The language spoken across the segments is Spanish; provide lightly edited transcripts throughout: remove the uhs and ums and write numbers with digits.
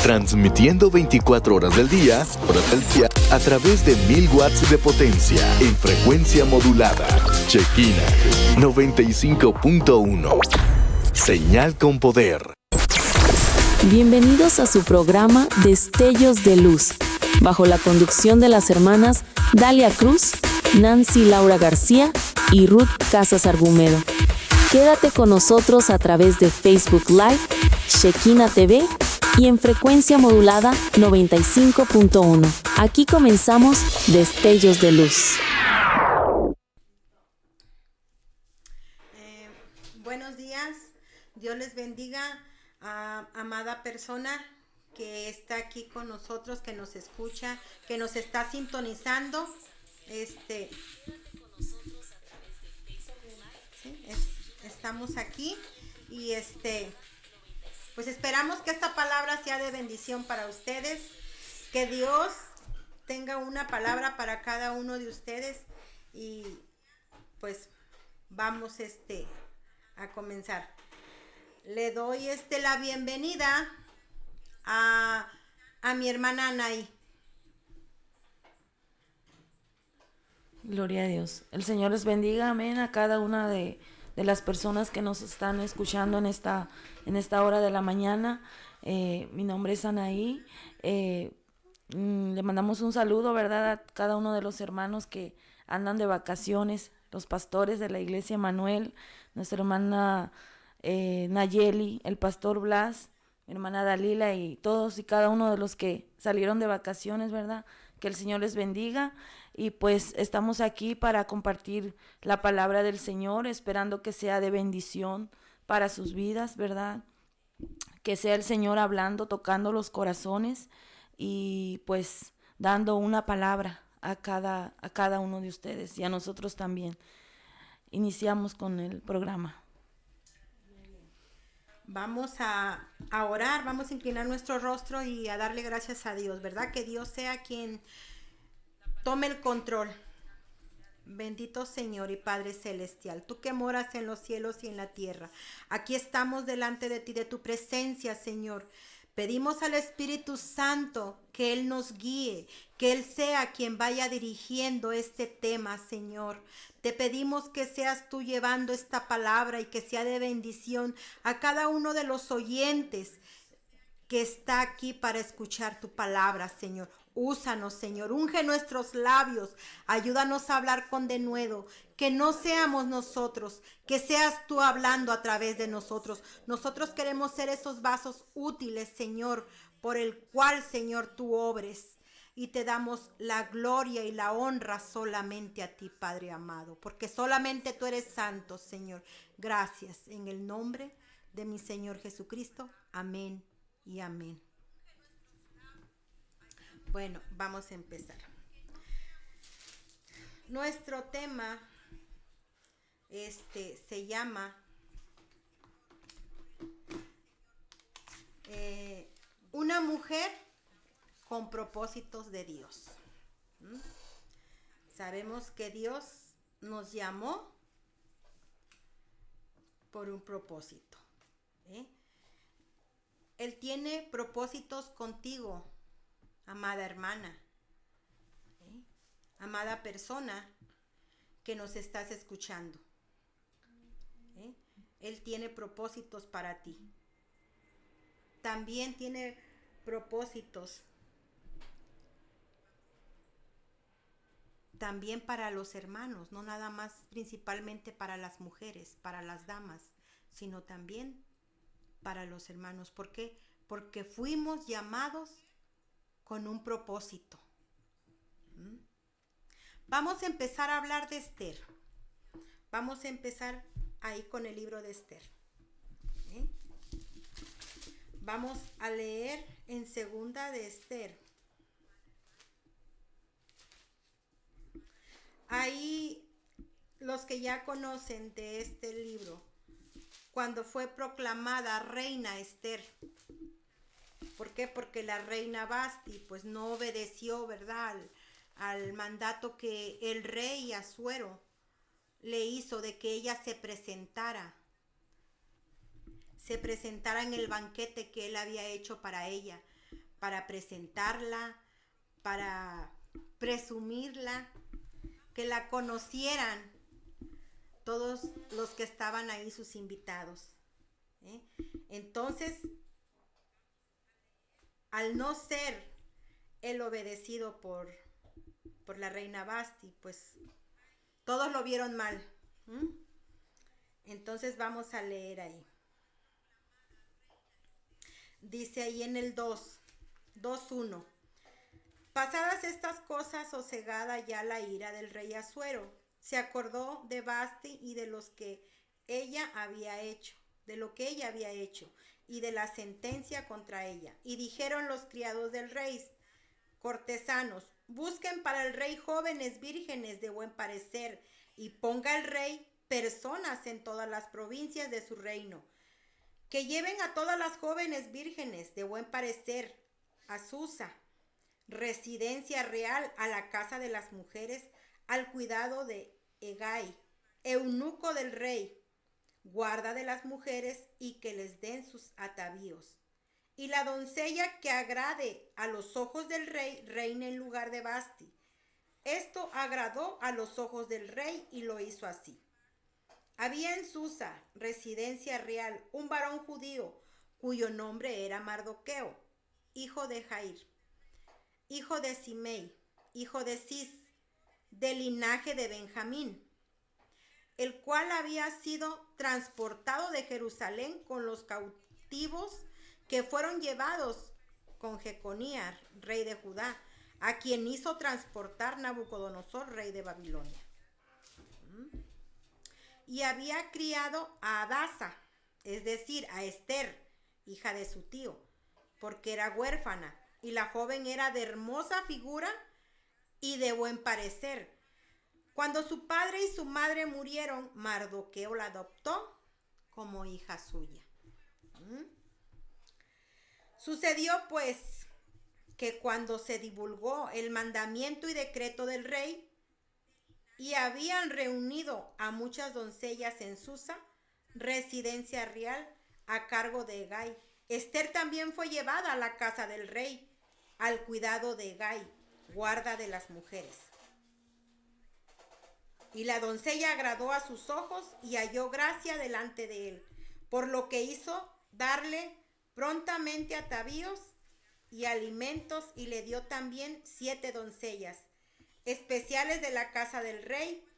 Transmitiendo 24 horas del día, a través de 1000 watts de potencia en frecuencia modulada. Shekina 95.1. Señal con poder. Bienvenidos a su programa Destellos de Luz, bajo la conducción de las hermanas Dalia Cruz, Nancy Laura García y Ruth Casas Argumedo. Quédate con nosotros a través de Facebook Live, Shekina TV y en frecuencia modulada 95.1. Aquí comenzamos Destellos de Luz. Buenos días, Dios les bendiga a amada persona que está aquí con nosotros, que nos escucha, que nos está sintonizando. Estamos aquí y pues esperamos que esta palabra sea de bendición para ustedes, que Dios tenga una palabra para cada uno de ustedes y pues vamos a comenzar. Le doy la bienvenida a mi hermana Anaí. Gloria a Dios. El Señor les bendiga, amén, a cada una de las personas que nos están escuchando en esta hora de la mañana. Mi nombre es Anaí. Le mandamos un saludo, ¿verdad?, a cada uno de los hermanos que andan de vacaciones, los pastores de la iglesia Manuel, nuestra hermana Nayeli, el pastor Blas, mi hermana Dalila y todos y cada uno de los que salieron de vacaciones, ¿verdad? Que el Señor les bendiga. Y pues estamos aquí para compartir la palabra del Señor, esperando que sea de bendición para sus vidas, ¿verdad? Que sea el Señor hablando, tocando los corazones y pues dando una palabra a cada uno de ustedes y a nosotros también. Iniciamos con el programa. Vamos a orar, vamos a inclinar nuestro rostro y a darle gracias a Dios, ¿verdad? Que Dios sea quien tome el control. Bendito Señor y Padre Celestial, tú que moras en los cielos y en la tierra, aquí estamos delante de ti, de tu presencia, Señor. Pedimos al Espíritu Santo que Él nos guíe, que Él sea quien vaya dirigiendo este tema, Señor. Te pedimos que seas tú llevando esta palabra y que sea de bendición a cada uno de los oyentes que está aquí para escuchar tu palabra, Señor. Úsanos, Señor, unge nuestros labios, ayúdanos a hablar con denuedo, que no seamos nosotros, que seas tú hablando a través de nosotros. Nosotros queremos ser esos vasos útiles, Señor, por el cual, Señor, tú obres. Y te damos la gloria y la honra solamente a ti, Padre amado, porque solamente tú eres santo, Señor. Gracias, en el nombre de mi Señor Jesucristo. Amén y amén. Bueno, vamos a empezar. Nuestro tema se llama una mujer con propósitos de Dios. Sabemos que Dios nos llamó por un propósito. Él tiene propósitos contigo, amada hermana, amada persona que nos estás escuchando. Él tiene propósitos para ti. También tiene propósitos también para los hermanos, no nada más principalmente para las mujeres, para las damas, sino también para los hermanos. ¿Por qué? Porque fuimos llamados con un propósito. Vamos a empezar a hablar de Esther. Vamos a empezar ahí con el libro de Esther. Vamos a leer en segunda de Esther. Ahí los que ya conocen de este libro, cuando fue proclamada reina Esther. ¿Por qué? Porque la reina Basti pues no obedeció, ¿verdad?, al mandato que el rey Asuero le hizo de que ella se presentara en el banquete que él había hecho para ella. para presentarla, para presumirla, que la conocieran todos los que estaban ahí, sus invitados. Entonces, al no ser él obedecido por la reina Vasti, pues todos lo vieron mal. Entonces vamos a leer ahí. Dice ahí en el 2:1. Pasadas estas cosas, sosegada ya la ira del rey Asuero, se acordó de Vasti y de lo que ella había hecho, y de la sentencia contra ella. Y dijeron los criados del rey, cortesanos, busquen para el rey jóvenes vírgenes de buen parecer, y ponga el rey personas en todas las provincias de su reino, que lleven a todas las jóvenes vírgenes de buen parecer a Susa, residencia real, a la casa de las mujeres, al cuidado de Hegai, eunuco del rey, guarda de las mujeres, y que les den sus atavíos. Y la doncella que agrade a los ojos del rey, reine en lugar de Vasti. Esto agradó a los ojos del rey y lo hizo así. Había en Susa, residencia real, un varón judío, cuyo nombre era Mardoqueo, hijo de Jair, hijo de Simei, hijo de Cis, del linaje de Benjamín, el cual había sido transportado de Jerusalén con los cautivos que fueron llevados con Jeconías, rey de Judá, a quien hizo transportar Nabucodonosor, rey de Babilonia. Y había criado a Adasa, es decir, a Esther, hija de su tío, porque era huérfana, y la joven era de hermosa figura y de buen parecer. Cuando su padre y su madre murieron, Mardoqueo la adoptó como hija suya. Sucedió pues que cuando se divulgó el mandamiento y decreto del rey, y habían reunido a muchas doncellas en Susa, residencia real, a cargo de Hegai, Esther también fue llevada a la casa del rey, al cuidado de Hegai, guarda de las mujeres. Y la doncella agradó a sus ojos y halló gracia delante de él, por lo que hizo darle prontamente atavíos y alimentos, y le dio también 7 doncellas especiales de la casa del rey,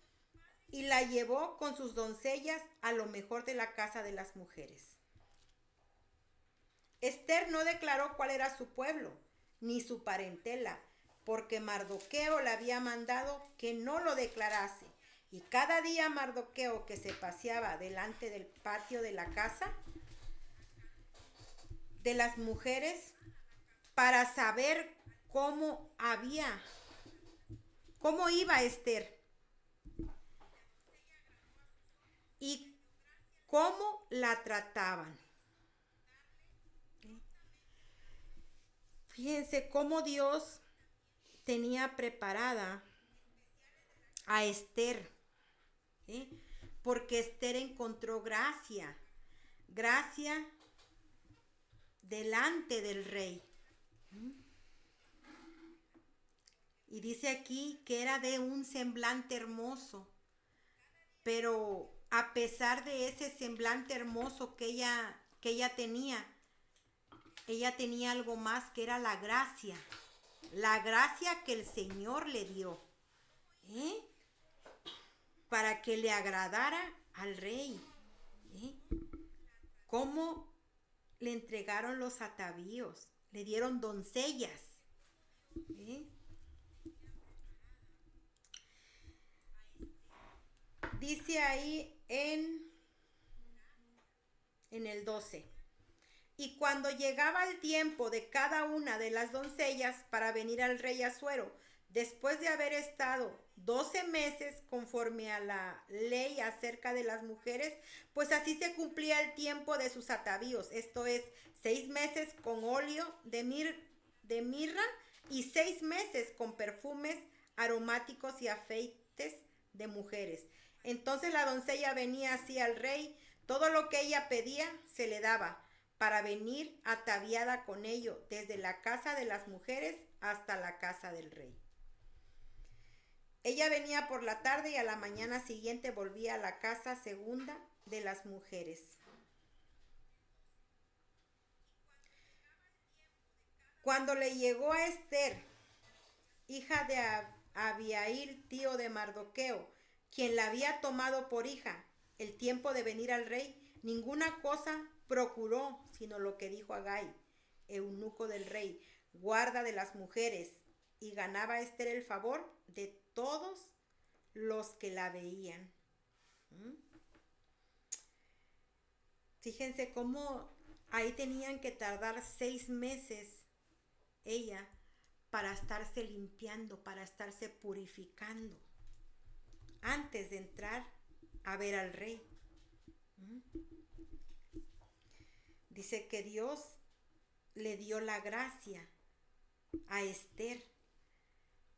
y la llevó con sus doncellas a lo mejor de la casa de las mujeres. Esther no declaró cuál era su pueblo, ni su parentela, porque Mardoqueo le había mandado que no lo declarase. Y cada día Mardoqueo, que se paseaba delante del patio de la casa de las mujeres para saber cómo iba Esther y cómo la trataban. Fíjense cómo Dios tenía preparada a Esther, porque Esther encontró gracia delante del rey. Y dice aquí que era de un semblante hermoso, pero a pesar de ese semblante hermoso que ella tenía algo más, que era la gracia que el Señor le dio, para que le agradara al rey. Cómo le entregaron los atavíos, le dieron doncellas. Dice ahí en el 12. Y cuando llegaba el tiempo de cada una de las doncellas para venir al rey Asuero, después de haber estado 12 meses conforme a la ley acerca de las mujeres, pues así se cumplía el tiempo de sus atavíos, esto es 6 meses con óleo de mirra y 6 meses con perfumes aromáticos y afeites de mujeres. Entonces la doncella venía así al rey, todo lo que ella pedía se le daba, para venir ataviada con ello desde la casa de las mujeres hasta la casa del rey. Ella venía por la tarde y a la mañana siguiente volvía a la casa segunda de las mujeres. Cuando le llegó a Esther, hija de Abihail, tío de Mardoqueo, quien la había tomado por hija, el tiempo de venir al rey, ninguna cosa procuró, sino lo que dijo Agai, eunuco del rey, guarda de las mujeres, y ganaba Esther el favor de todos los que la veían. Fíjense cómo ahí tenían que tardar 6 meses ella para estarse limpiando, para estarse purificando, antes de entrar a ver al rey. Dice que Dios le dio la gracia a Esther,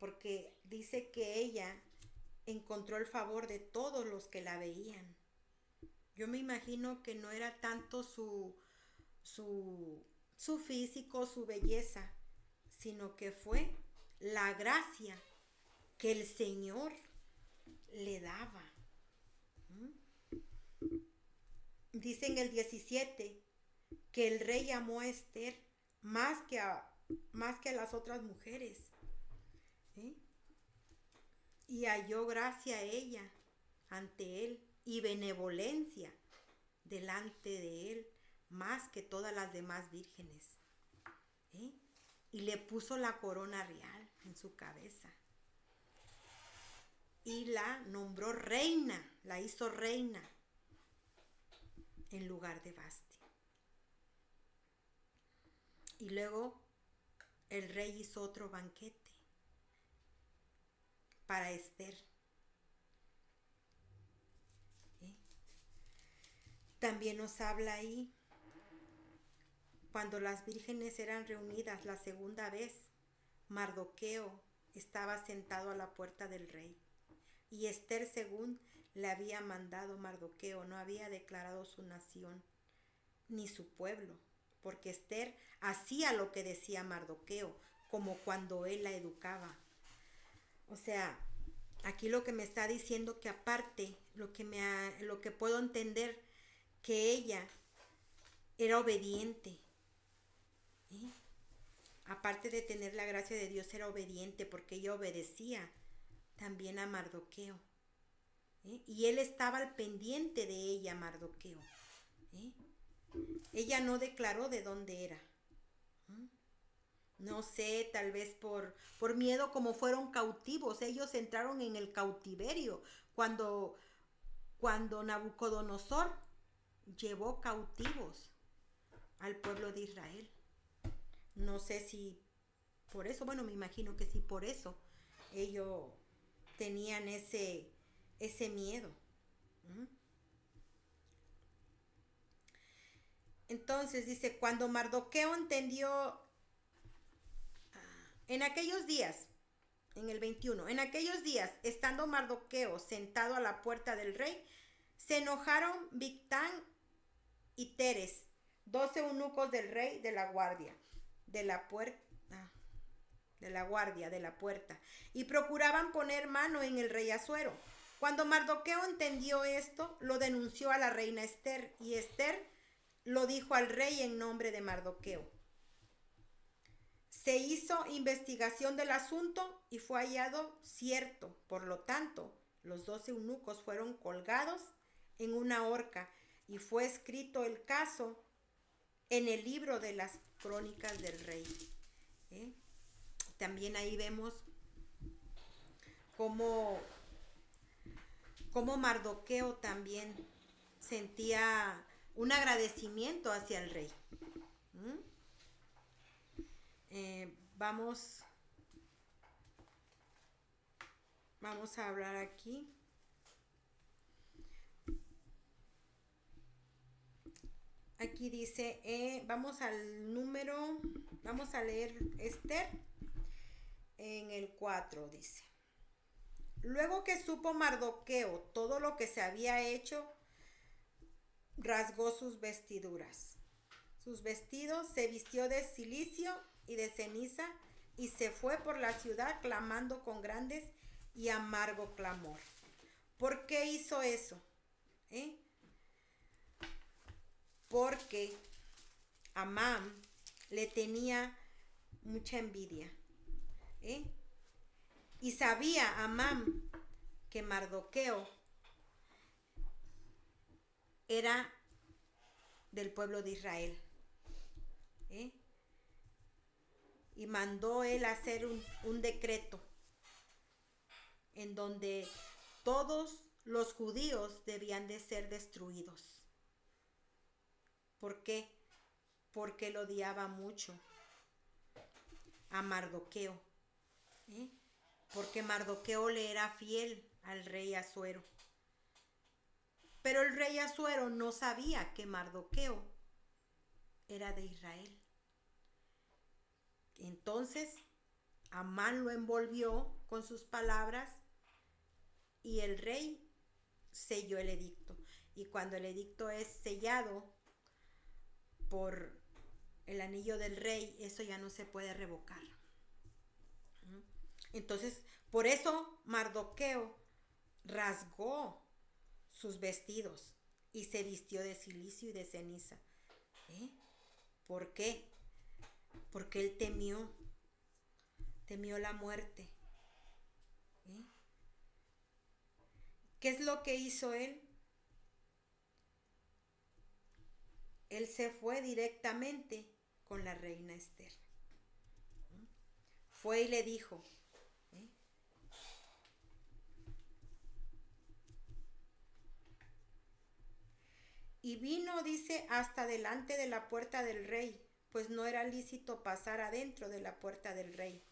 porque dice que ella encontró el favor de todos los que la veían. Yo me imagino que no era tanto su físico, su belleza, sino que fue la gracia que el Señor le daba. Dice en el 17 que el rey amó a Esther más que a las otras mujeres. Y halló gracia a ella ante él y benevolencia delante de él más que todas las demás vírgenes. Y le puso la corona real en su cabeza. Y la nombró reina, la hizo reina en lugar de Vasti. Y luego el rey hizo otro banquete para Esther. También nos habla ahí, cuando las vírgenes eran reunidas la segunda vez, Mardoqueo estaba sentado a la puerta del rey. Y Esther, según le había mandado Mardoqueo, no había declarado su nación ni su pueblo, porque Esther hacía lo que decía Mardoqueo, como cuando él la educaba. O sea, aquí lo que me está diciendo que aparte, lo que puedo entender, que ella era obediente. Aparte de tener la gracia de Dios, era obediente porque ella obedecía también a Mardoqueo. Y él estaba al pendiente de ella, Mardoqueo. Ella no declaró de dónde era. No sé, tal vez por miedo, como fueron cautivos. Ellos entraron en el cautiverio cuando Nabucodonosor llevó cautivos al pueblo de Israel. No sé si por eso, bueno, me imagino que sí, por eso ellos tenían ese miedo. Entonces dice, cuando Mardoqueo entendió, en aquellos días, en el 21, en aquellos días, estando Mardoqueo sentado a la puerta del rey, se enojaron Bigtán y Teres, 12 eunucos del rey de la guardia, de la puerta, y procuraban poner mano en el rey Asuero. Cuando Mardoqueo entendió esto, lo denunció a la reina Esther, y Esther lo dijo al rey en nombre de Mardoqueo. Se hizo investigación del asunto y fue hallado cierto. Por lo tanto, los 12 eunucos fueron colgados en una horca y fue escrito el caso en el libro de las crónicas del rey. También ahí vemos cómo Mardoqueo también sentía un agradecimiento hacia el rey. Vamos a hablar aquí. Aquí dice, vamos a leer Esther en el 4, dice. Luego que supo Mardoqueo todo lo que se había hecho, rasgó sus vestiduras, sus vestidos, se vistió de cilicio y de ceniza y se fue por la ciudad clamando con grandes y amargo clamor. ¿Por qué hizo eso? Porque Amán le tenía mucha envidia. Y sabía Amán que Mardoqueo era del pueblo de Israel. Y mandó él hacer un decreto en donde todos los judíos debían de ser destruidos. ¿Por qué? Porque él odiaba mucho a Mardoqueo. Porque Mardoqueo le era fiel al rey Asuero. Pero el rey Asuero no sabía que Mardoqueo era de Israel. Entonces Amán lo envolvió con sus palabras y el rey selló el edicto. Y cuando el edicto es sellado por el anillo del rey, eso ya no se puede revocar. Entonces, por eso Mardoqueo rasgó sus vestidos y se vistió de cilicio y de ceniza. ¿Por qué? Porque él temió la muerte. ¿Qué es lo que hizo él? Él se fue directamente con la reina Esther. Fue y le dijo, y vino, dice, hasta delante de la puerta del rey, pues no era lícito pasar adentro de la puerta del rey.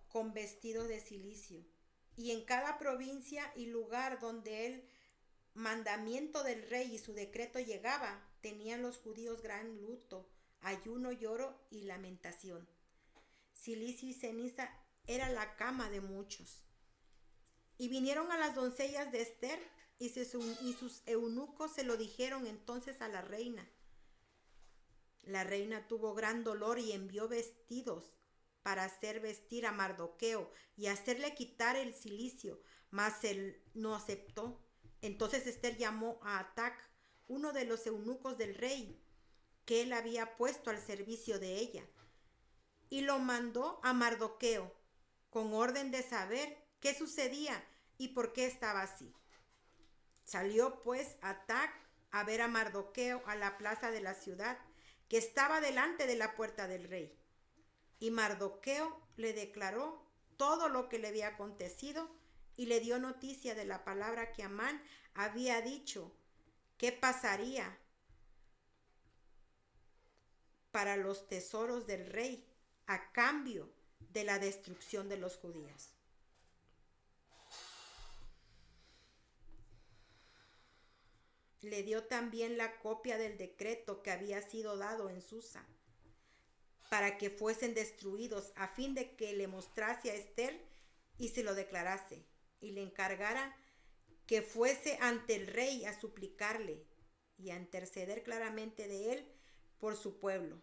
Con vestido de cilicio. Y en cada provincia y lugar donde el mandamiento del rey y su decreto llegaba, tenían los judíos gran luto, ayuno, lloro y lamentación. Cilicio y ceniza era la cama de muchos. Y vinieron a las doncellas de Esther y sus eunucos se lo dijeron entonces a la reina. La reina tuvo gran dolor y envió vestidos para hacer vestir a Mardoqueo y hacerle quitar el cilicio, mas él no aceptó. Entonces Esther llamó a Atac, uno de los eunucos del rey, que él había puesto al servicio de ella, y lo mandó a Mardoqueo, con orden de saber qué sucedía y por qué estaba así. Salió pues Atac a ver a Mardoqueo a la plaza de la ciudad, que estaba delante de la puerta del rey. Y Mardoqueo le declaró todo lo que le había acontecido y le dio noticia de la palabra que Amán había dicho, qué pasaría para los tesoros del rey a cambio de la destrucción de los judíos. Le dio también la copia del decreto que había sido dado en Susa, para que fuesen destruidos, a fin de que le mostrase a Esther y se lo declarase, y le encargara que fuese ante el rey a suplicarle y a interceder claramente de él por su pueblo.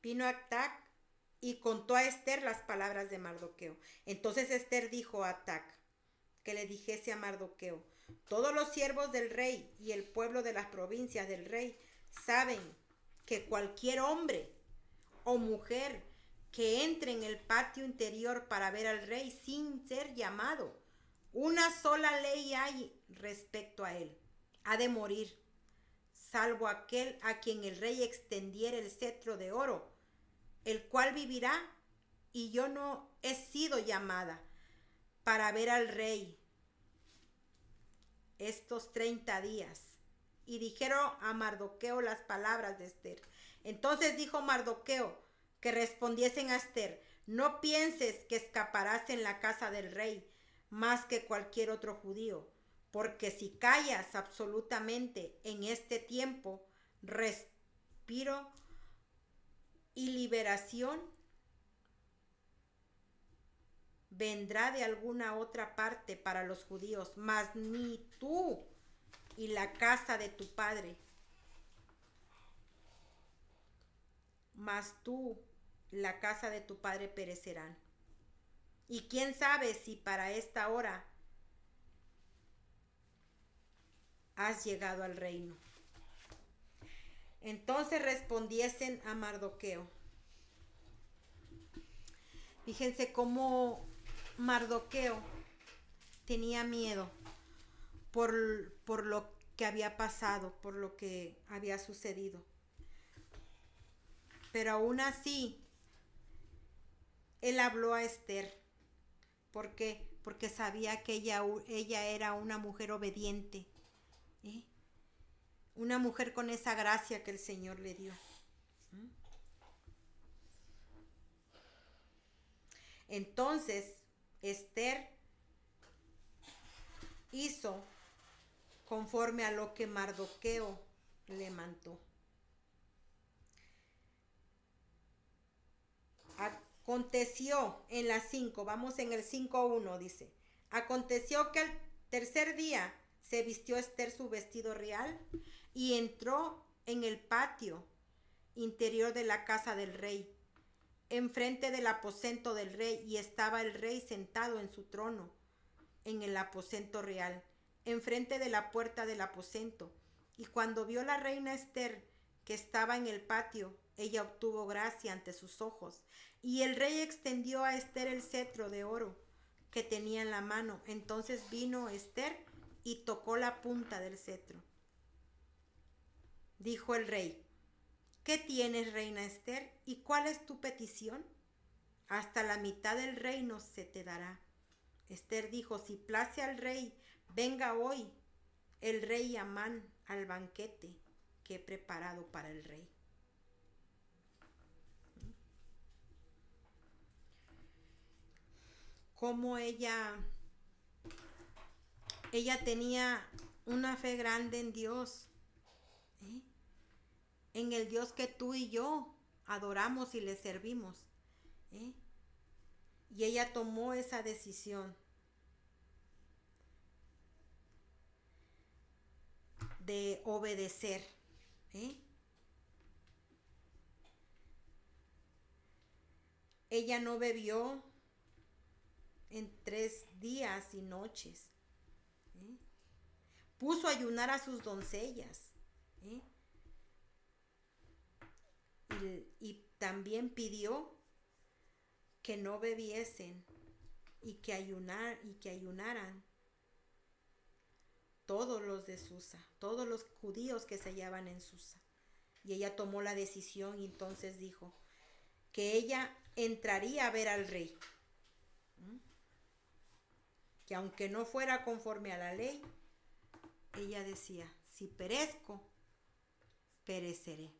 Vino Atac y contó a Esther las palabras de Mardoqueo. Entonces Esther dijo a Atac que le dijese a Mardoqueo, todos los siervos del rey y el pueblo de las provincias del rey saben que cualquier hombre o mujer que entre en el patio interior para ver al rey sin ser llamado, una sola ley hay respecto a él: ha de morir, salvo aquel a quien el rey extendiera el cetro de oro, el cual vivirá, y yo no he sido llamada para ver al rey estos 30 días. Y dijeron a Mardoqueo las palabras de Esther. Entonces dijo Mardoqueo que respondiesen a Esther, no pienses que escaparás en la casa del rey más que cualquier otro judío, porque si callas absolutamente en este tiempo, respiro y liberación vendrá de alguna otra parte para los judíos, mas ni tú y la casa de tu padre. Mas tú, la casa de tu padre perecerán. Y quién sabe si para esta hora has llegado al reino. Entonces respondiesen a Mardoqueo. Fíjense cómo Mardoqueo tenía miedo por lo que había pasado, por lo que había sucedido. Pero aún así, él habló a Esther. ¿Por qué? Porque sabía que ella era una mujer obediente. Una mujer con esa gracia que el Señor le dio. Entonces, Esther hizo conforme a lo que Mardoqueo le mandó. Aconteció en las 5, vamos en el 5:1, dice. Aconteció que al tercer día se vistió Esther su vestido real y entró en el patio interior de la casa del rey, enfrente del aposento del rey, y estaba el rey sentado en su trono en el aposento real, enfrente de la puerta del aposento. Y cuando vio la reina Esther que estaba en el patio, ella obtuvo gracia ante sus ojos. Y el rey extendió a Esther el cetro de oro que tenía en la mano. Entonces vino Esther y tocó la punta del cetro. Dijo el rey: ¿qué tienes, reina Esther? ¿Y cuál es tu petición? Hasta la mitad del reino se te dará. Esther dijo: si place al rey, venga hoy el rey Amán al banquete que he preparado para el rey. Como ella tenía una fe grande en Dios, en el Dios que tú y yo adoramos y le servimos. Y ella tomó esa decisión de obedecer. Ella no bebió en 3 días y noches. Puso a ayunar a sus doncellas. Y también pidió que no bebiesen y que ayunaran todos los de Susa, todos los judíos que se hallaban en Susa. Y ella tomó la decisión y entonces dijo que ella entraría a ver al rey. Que aunque no fuera conforme a la ley, ella decía: si perezco, pereceré.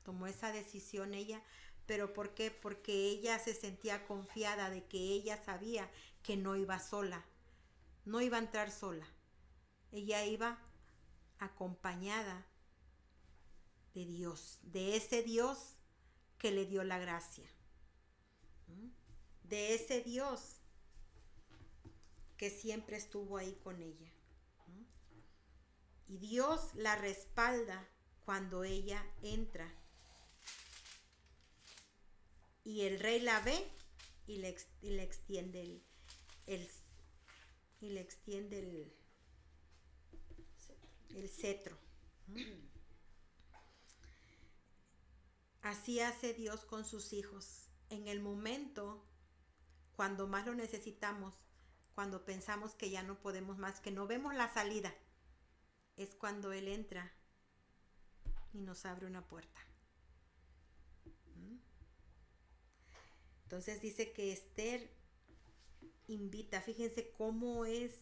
Tomó esa decisión ella, pero ¿por qué? Porque ella se sentía confiada de que ella sabía que no iba sola, no iba a entrar sola. Ella iba acompañada de Dios, de ese Dios que le dio la gracia, de ese Dios que siempre estuvo ahí con ella. Y Dios la respalda cuando ella entra. Y el rey la ve y le extiende el cetro. Así hace Dios con sus hijos. En el momento cuando más lo necesitamos, cuando pensamos que ya no podemos más, que no vemos la salida, es cuando Él entra y nos abre una puerta. Entonces dice que Esther invita. Fíjense cómo es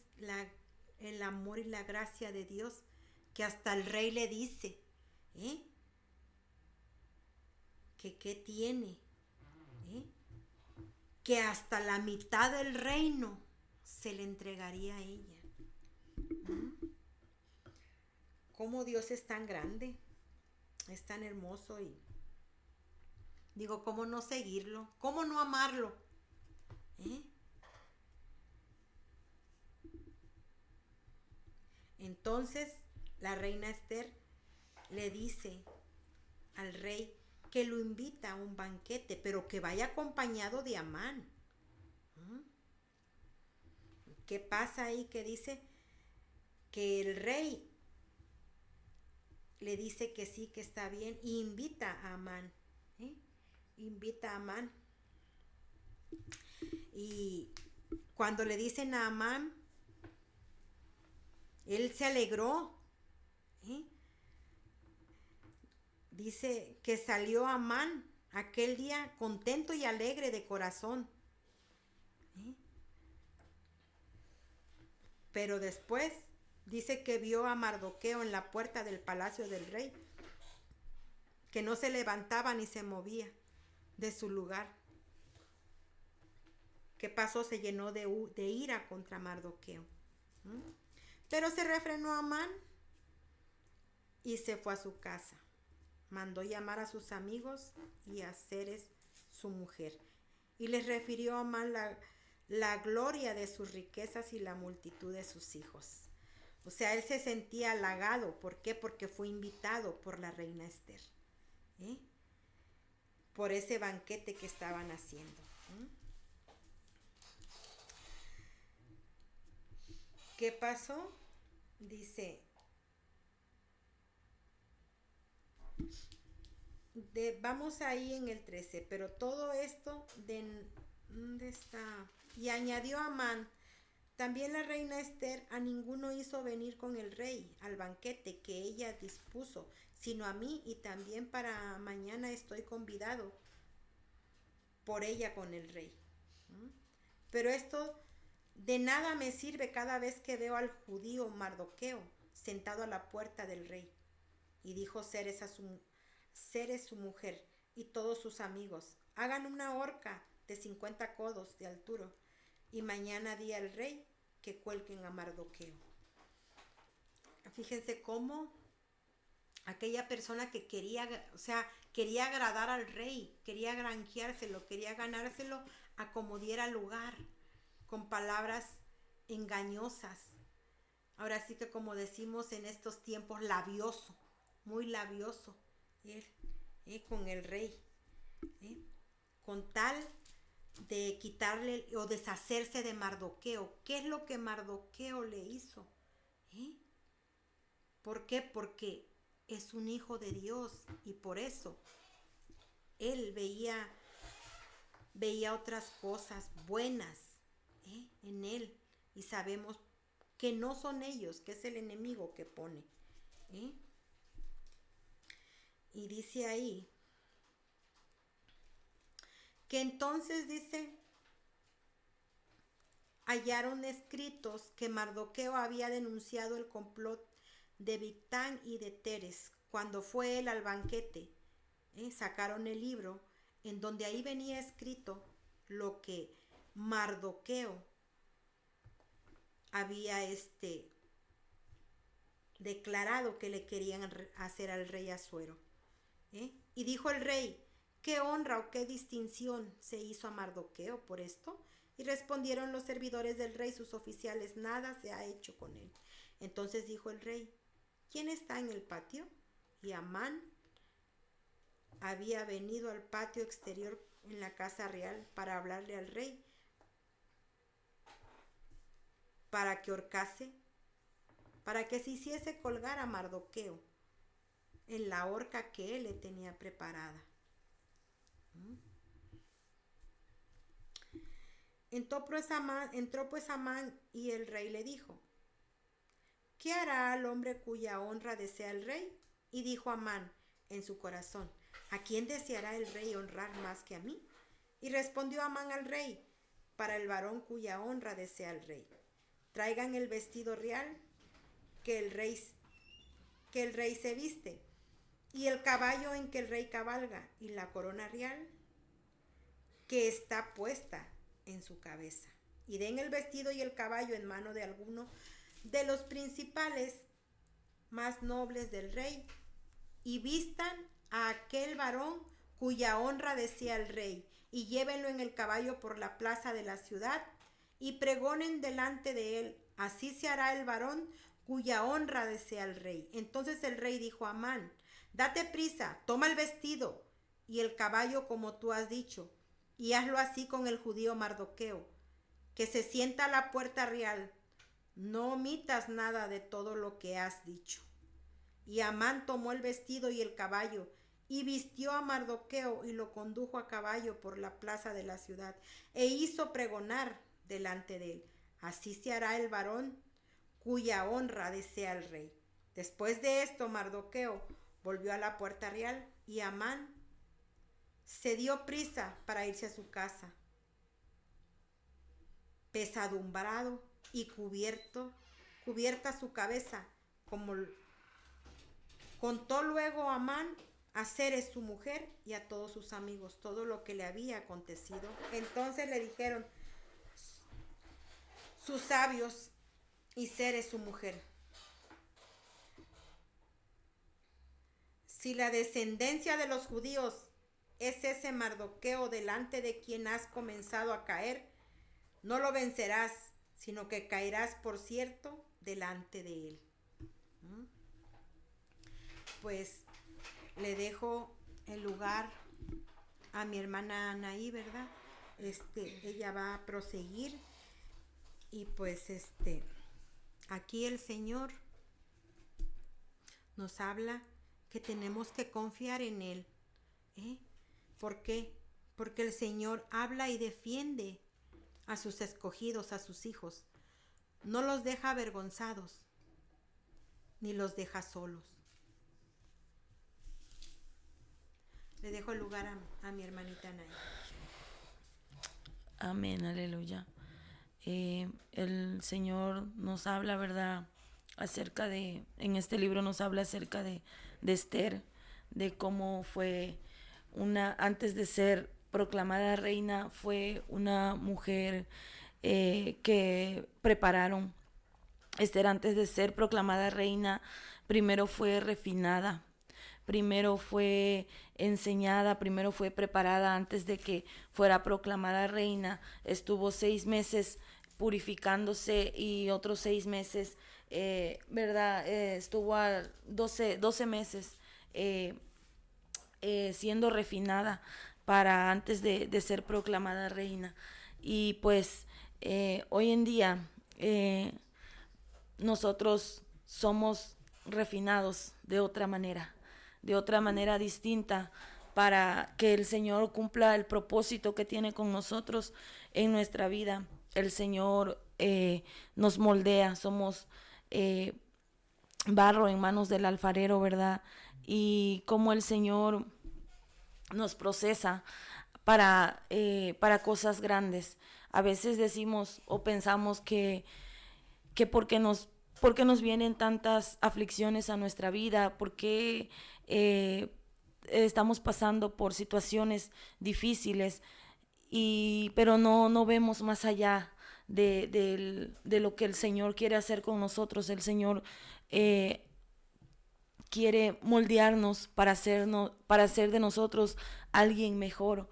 el amor y la gracia de Dios, que hasta el rey le dice que qué tiene, que hasta la mitad del reino se le entregaría a ella. Cómo Dios es tan grande, es tan hermoso, y digo, ¿cómo no seguirlo? ¿Cómo no amarlo? Entonces la reina Esther le dice al rey que lo invita a un banquete, pero que vaya acompañado de Amán. ¿Qué pasa ahí? Que dice que el rey le dice que sí, que está bien, y invita a Amán. Invita a Amán. Y cuando le dicen a Amán, él se alegró. Dice que salió Amán aquel día contento y alegre de corazón. Pero después dice que vio a Mardoqueo en la puerta del palacio del rey, que no se levantaba ni se movía de su lugar. ¿Qué pasó? Se llenó de ira contra Mardoqueo. Pero se refrenó Amán y se fue a su casa. Mandó llamar a sus amigos y a Zeres, su mujer, y les refirió a Amán la gloria de sus riquezas y la multitud de sus hijos. O sea, él se sentía halagado. ¿Por qué? Porque fue invitado por la reina Esther, por ese banquete que estaban haciendo. ¿Qué pasó? Dice, vamos ahí en el 13, pero todo esto, ¿dónde está? Y añadió Amán, también la reina Esther a ninguno hizo venir con el rey al banquete que ella dispuso, sino a mí, y también para mañana estoy convidado por ella con el rey. Pero esto de nada me sirve cada vez que veo al judío Mardoqueo sentado a la puerta del rey. Y dijo Zeres su mujer y todos sus amigos, hagan una horca de 50 codos de altura, y mañana di al rey que cuelguen a Mardoqueo. Fíjense cómo aquella persona que quería agradar al rey, quería granjeárselo, quería ganárselo a como diera lugar, con palabras engañosas. Ahora sí que, como decimos en estos tiempos, labioso, muy labioso, con el rey, con tal de quitarle o deshacerse de Mardoqueo. ¿Qué es lo que Mardoqueo le hizo? ¿Por qué? Porque es un hijo de Dios, y por eso él veía otras cosas buenas en él, y sabemos que no son ellos, que es el enemigo que pone. Y dice ahí que entonces, dice, hallaron escritos que Mardoqueo había denunciado el complot de Bigtán y de Teres cuando fue él al banquete. Sacaron el libro en donde ahí venía escrito lo que Mardoqueo había declarado que le querían hacer al rey Asuero. Y dijo el rey, ¿qué honra o qué distinción se hizo a Mardoqueo por esto? Y respondieron los servidores del rey, sus oficiales, nada se ha hecho con él. Entonces dijo el rey, ¿quién está en el patio? Y Amán había venido al patio exterior en la casa real para hablarle al rey, para que ahorcase, para que se hiciese colgar a Mardoqueo en la horca que él le tenía preparada. Entró pues Amán y el rey le dijo, ¿qué hará al hombre cuya honra desea el rey? Y dijo Amán en su corazón, ¿a quién deseará el rey honrar más que a mí? Y respondió Amán al rey, para el varón cuya honra desea el rey. Traigan el vestido real que el rey se viste, y el caballo en que el rey cabalga, y la corona real que está puesta en su cabeza. Y den el vestido y el caballo en mano de alguno de los principales más nobles del rey, y vistan a aquel varón cuya honra desea el rey, y llévenlo en el caballo por la plaza de la ciudad, y pregonen delante de él, así se hará el varón cuya honra desea el rey. Entonces el rey dijo a Amán: date prisa, toma el vestido y el caballo como tú has dicho, y hazlo así con el judío Mardoqueo, que se sienta a la puerta real. No omitas nada de todo lo que has dicho. Y Amán tomó el vestido y el caballo, y vistió a Mardoqueo y lo condujo a caballo por la plaza de la ciudad, e hizo pregonar delante de él: así se hará el varón cuya honra desea el rey. Después de esto, Mardoqueo volvió a la puerta real, y Amán se dio prisa para irse a su casa, pesadumbrado y cubierta su cabeza, como contó luego Amán a Zeres su mujer y a todos sus amigos todo lo que le había acontecido. Entonces le dijeron sus sabios y Zeres su mujer: si la descendencia de los judíos es ese Mardoqueo delante de quien has comenzado a caer, no lo vencerás, sino que caerás por cierto delante de él. Pues le dejo el lugar a mi hermana Anaí, ¿verdad? Ella va a proseguir, y pues aquí el Señor nos habla que tenemos que confiar en Él. ¿Por qué? Porque el Señor habla y defiende a sus escogidos, a sus hijos. No los deja avergonzados, ni los deja solos. Le dejo el lugar a mi hermanita Anaí. Amén, aleluya. El Señor nos habla, ¿verdad? En este libro nos habla acerca de Esther, de cómo fue antes de ser proclamada reina, fue una mujer que prepararon. Esther, antes de ser proclamada reina, primero fue refinada, primero fue enseñada, primero fue preparada. Antes de que fuera proclamada reina, estuvo 6 meses purificándose, y otros 6 meses, ¿verdad? Estuvo a 12 meses siendo refinada para antes de ser proclamada reina. Y pues hoy en día nosotros somos refinados de otra manera distinta, para que el Señor cumpla el propósito que tiene con nosotros en nuestra vida. El Señor nos moldea, somos barro en manos del alfarero, ¿verdad? Y como el Señor nos procesa para cosas grandes. A veces decimos o pensamos que porque nos vienen tantas aflicciones a nuestra vida, porque estamos pasando por situaciones difíciles, pero no vemos más allá de lo que el Señor quiere hacer con nosotros. El Señor quiere moldearnos para hacer de nosotros alguien mejor,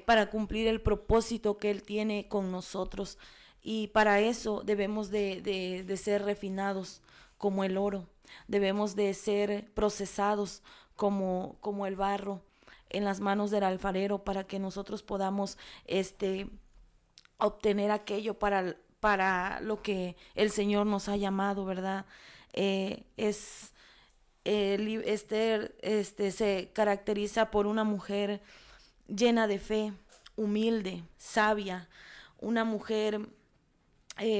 para cumplir el propósito que Él tiene con nosotros. Y para eso debemos de ser refinados como el oro, debemos de ser procesados como el barro en las manos del alfarero, para que nosotros podamos obtener aquello para lo que el Señor nos ha llamado, ¿verdad? Esther se caracteriza por una mujer llena de fe, humilde, sabia, una mujer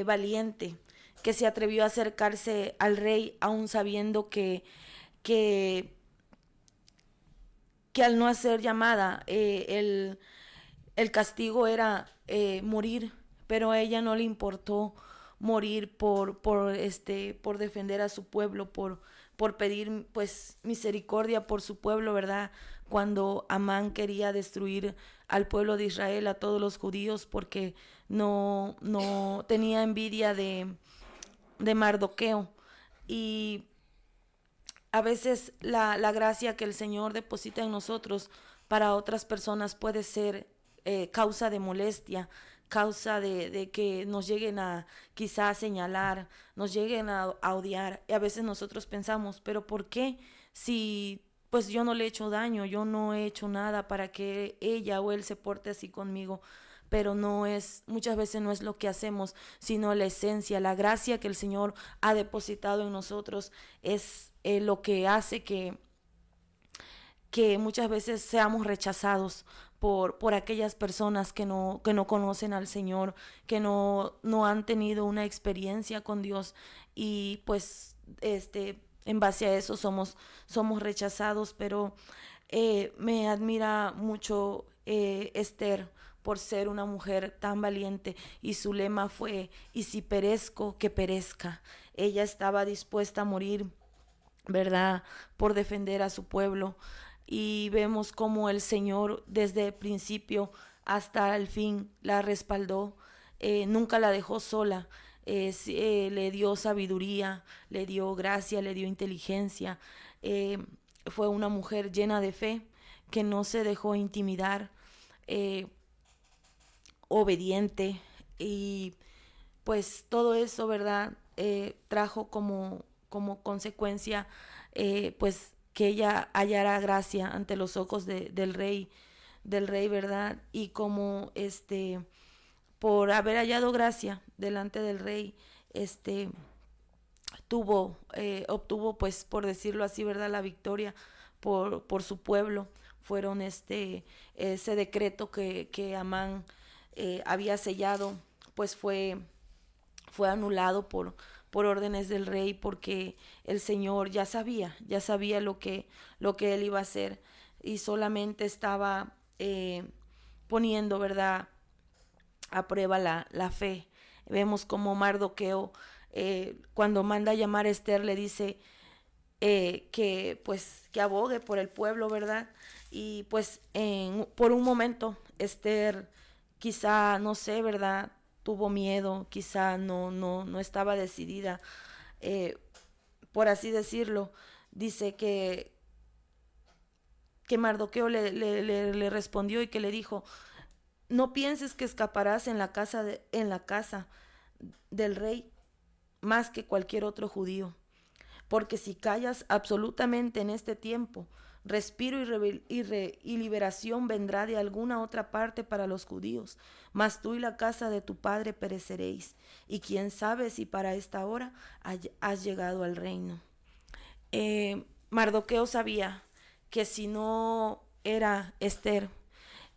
valiente, que se atrevió a acercarse al rey, aún sabiendo que al no ser llamada, el castigo era morir, pero a ella no le importó morir por defender a su pueblo, por pedir pues misericordia por su pueblo, ¿verdad? Cuando Amán quería destruir al pueblo de Israel, a todos los judíos, porque no tenía envidia de Mardoqueo. Y a veces la gracia que el Señor deposita en nosotros para otras personas puede ser causa de molestia, causa de que nos lleguen a quizá a señalar, nos lleguen a odiar. Y a veces nosotros pensamos, pero ¿por qué? Si pues yo no le he hecho daño, yo no he hecho nada para que ella o él se porte así conmigo. Pero no es, muchas veces no es lo que hacemos, sino la esencia, la gracia que el Señor ha depositado en nosotros es lo que hace que muchas veces seamos rechazados por aquellas personas que no conocen al Señor, que no han tenido una experiencia con Dios, y pues en base a eso somos rechazados. Pero me admira mucho Esther por ser una mujer tan valiente, y su lema fue: y si perezco, que perezca. Ella estaba dispuesta a morir, ¿verdad?, por defender a su pueblo. Y vemos cómo el Señor desde el principio hasta el fin la respaldó, nunca la dejó sola. Le dio sabiduría, le dio gracia, le dio inteligencia. Fue una mujer llena de fe, que no se dejó intimidar, obediente, y pues todo eso, ¿verdad?, trajo como consecuencia, pues que ella hallara gracia ante los ojos del rey, ¿verdad? Y como por haber hallado gracia delante del rey, obtuvo, pues, por decirlo así, ¿verdad?, la victoria por su pueblo. Fueron ese decreto que Amán había sellado, pues fue anulado por órdenes del rey, porque el Señor ya sabía lo que él iba a hacer, y solamente estaba poniendo, ¿verdad?, a prueba la fe. Vemos como Mardoqueo, cuando manda a llamar a Esther, le dice que abogue por el pueblo, ¿verdad? Y pues por un momento Esther, quizá, no sé, ¿verdad?, tuvo miedo, quizá no estaba decidida, por así decirlo. Dice que Mardoqueo le respondió y que le dijo: no pienses que escaparás en la casa del rey más que cualquier otro judío, porque si callas absolutamente en este tiempo, respiro y liberación vendrá de alguna otra parte para los judíos, mas tú y la casa de tu padre pereceréis, y quién sabe si para esta hora has llegado al reino. Mardoqueo sabía que si no era Esther,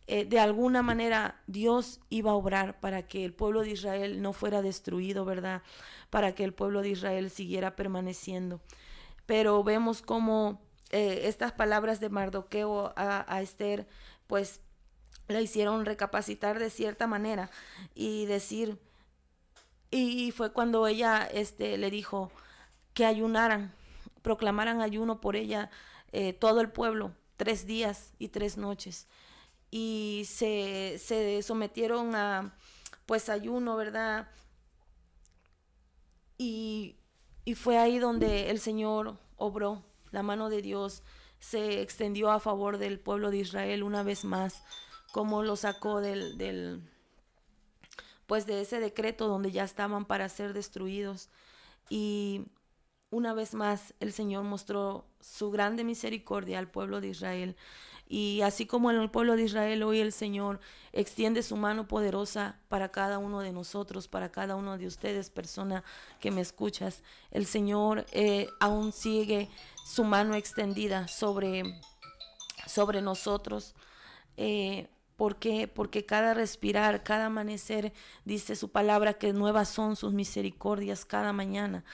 de alguna manera Dios iba a obrar para que el pueblo de Israel no fuera destruido, ¿verdad?, para que el pueblo de Israel siguiera permaneciendo. Pero vemos cómo estas palabras de Mardoqueo a Esther, pues la hicieron recapacitar de cierta manera y decir, y fue cuando ella le dijo que ayunaran, proclamaran ayuno por ella, todo el pueblo, 3 días y 3 noches. Y se sometieron a pues ayuno, ¿verdad? Y fue ahí donde el Señor obró. La mano de Dios se extendió a favor del pueblo de Israel una vez más, como lo sacó pues de ese decreto donde ya estaban para ser destruidos. Y una vez más el Señor mostró su grande misericordia al pueblo de Israel. Y así como en el pueblo de Israel, hoy el Señor extiende su mano poderosa para cada uno de nosotros, para cada uno de ustedes, persona que me escuchas. El Señor aún sigue su mano extendida sobre nosotros. ¿Por qué? Porque cada respirar, cada amanecer, dice su palabra que nuevas son sus misericordias cada mañana.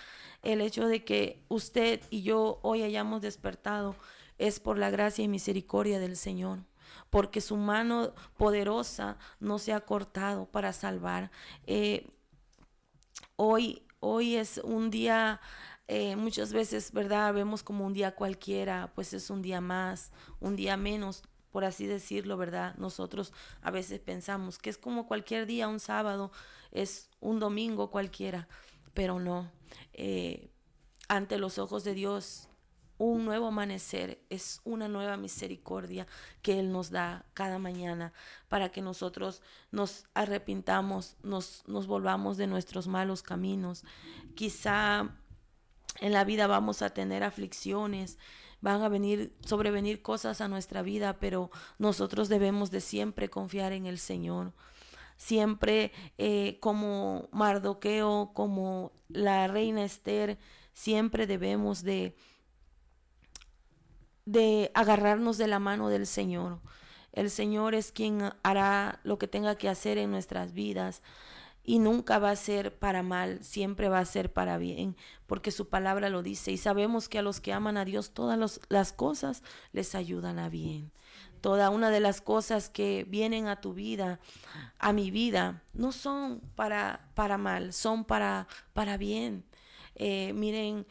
El hecho de que usted y yo hoy hayamos despertado es por la gracia y misericordia del Señor, porque su mano poderosa no se ha cortado para salvar. Hoy es un día, muchas veces, ¿verdad?, vemos como un día cualquiera, pues es un día más, un día menos, por así decirlo, ¿verdad? Nosotros a veces pensamos que es como cualquier día, un sábado, es un domingo cualquiera, pero no. Ante los ojos de Dios, un nuevo amanecer, es una nueva misericordia que Él nos da cada mañana para que nosotros nos arrepintamos, nos volvamos de nuestros malos caminos. Quizá en la vida vamos a tener aflicciones, van a sobrevenir cosas a nuestra vida, pero nosotros debemos de siempre confiar en el Señor. Siempre como Mardoqueo, como la reina Esther, siempre debemos de agarrarnos de la mano del Señor. El Señor es quien hará lo que tenga que hacer en nuestras vidas y nunca va a ser para mal, siempre va a ser para bien, porque su palabra lo dice y sabemos que a los que aman a Dios todas las cosas les ayudan a bien. Toda una de las cosas que vienen a tu vida, a mi vida, no son para mal, son para bien. Miren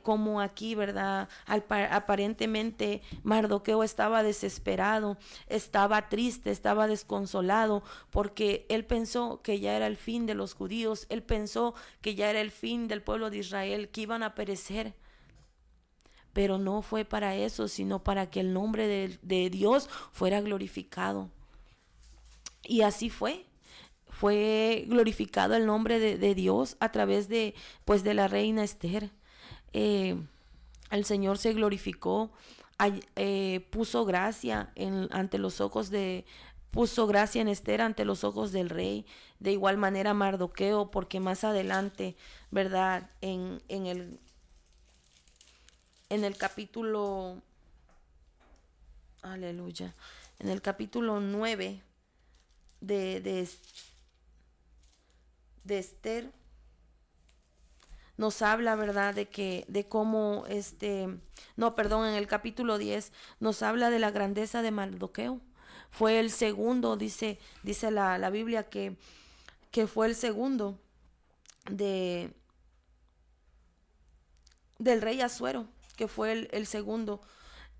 cómo aquí, ¿verdad? Aparentemente Mardoqueo estaba desesperado, estaba triste, estaba desconsolado, porque él pensó que ya era el fin de los judíos, él pensó que ya era el fin del pueblo de Israel, que iban a perecer. Pero no fue para eso, sino para que el nombre de Dios fuera glorificado. Y así fue. Fue glorificado el nombre de Dios a través de la reina Esther. El Señor se glorificó, puso gracia ante los ojos puso gracia en Esther ante los ojos del rey. De igual manera Mardoqueo, porque más adelante, ¿verdad? En el capítulo, aleluya, en el capítulo 9 de Esther, nos habla, ¿verdad? De cómo en el capítulo 10 nos habla de la grandeza de Mardoqueo. Fue el segundo, dice la Biblia que fue el segundo del rey Asuero, que fue el segundo.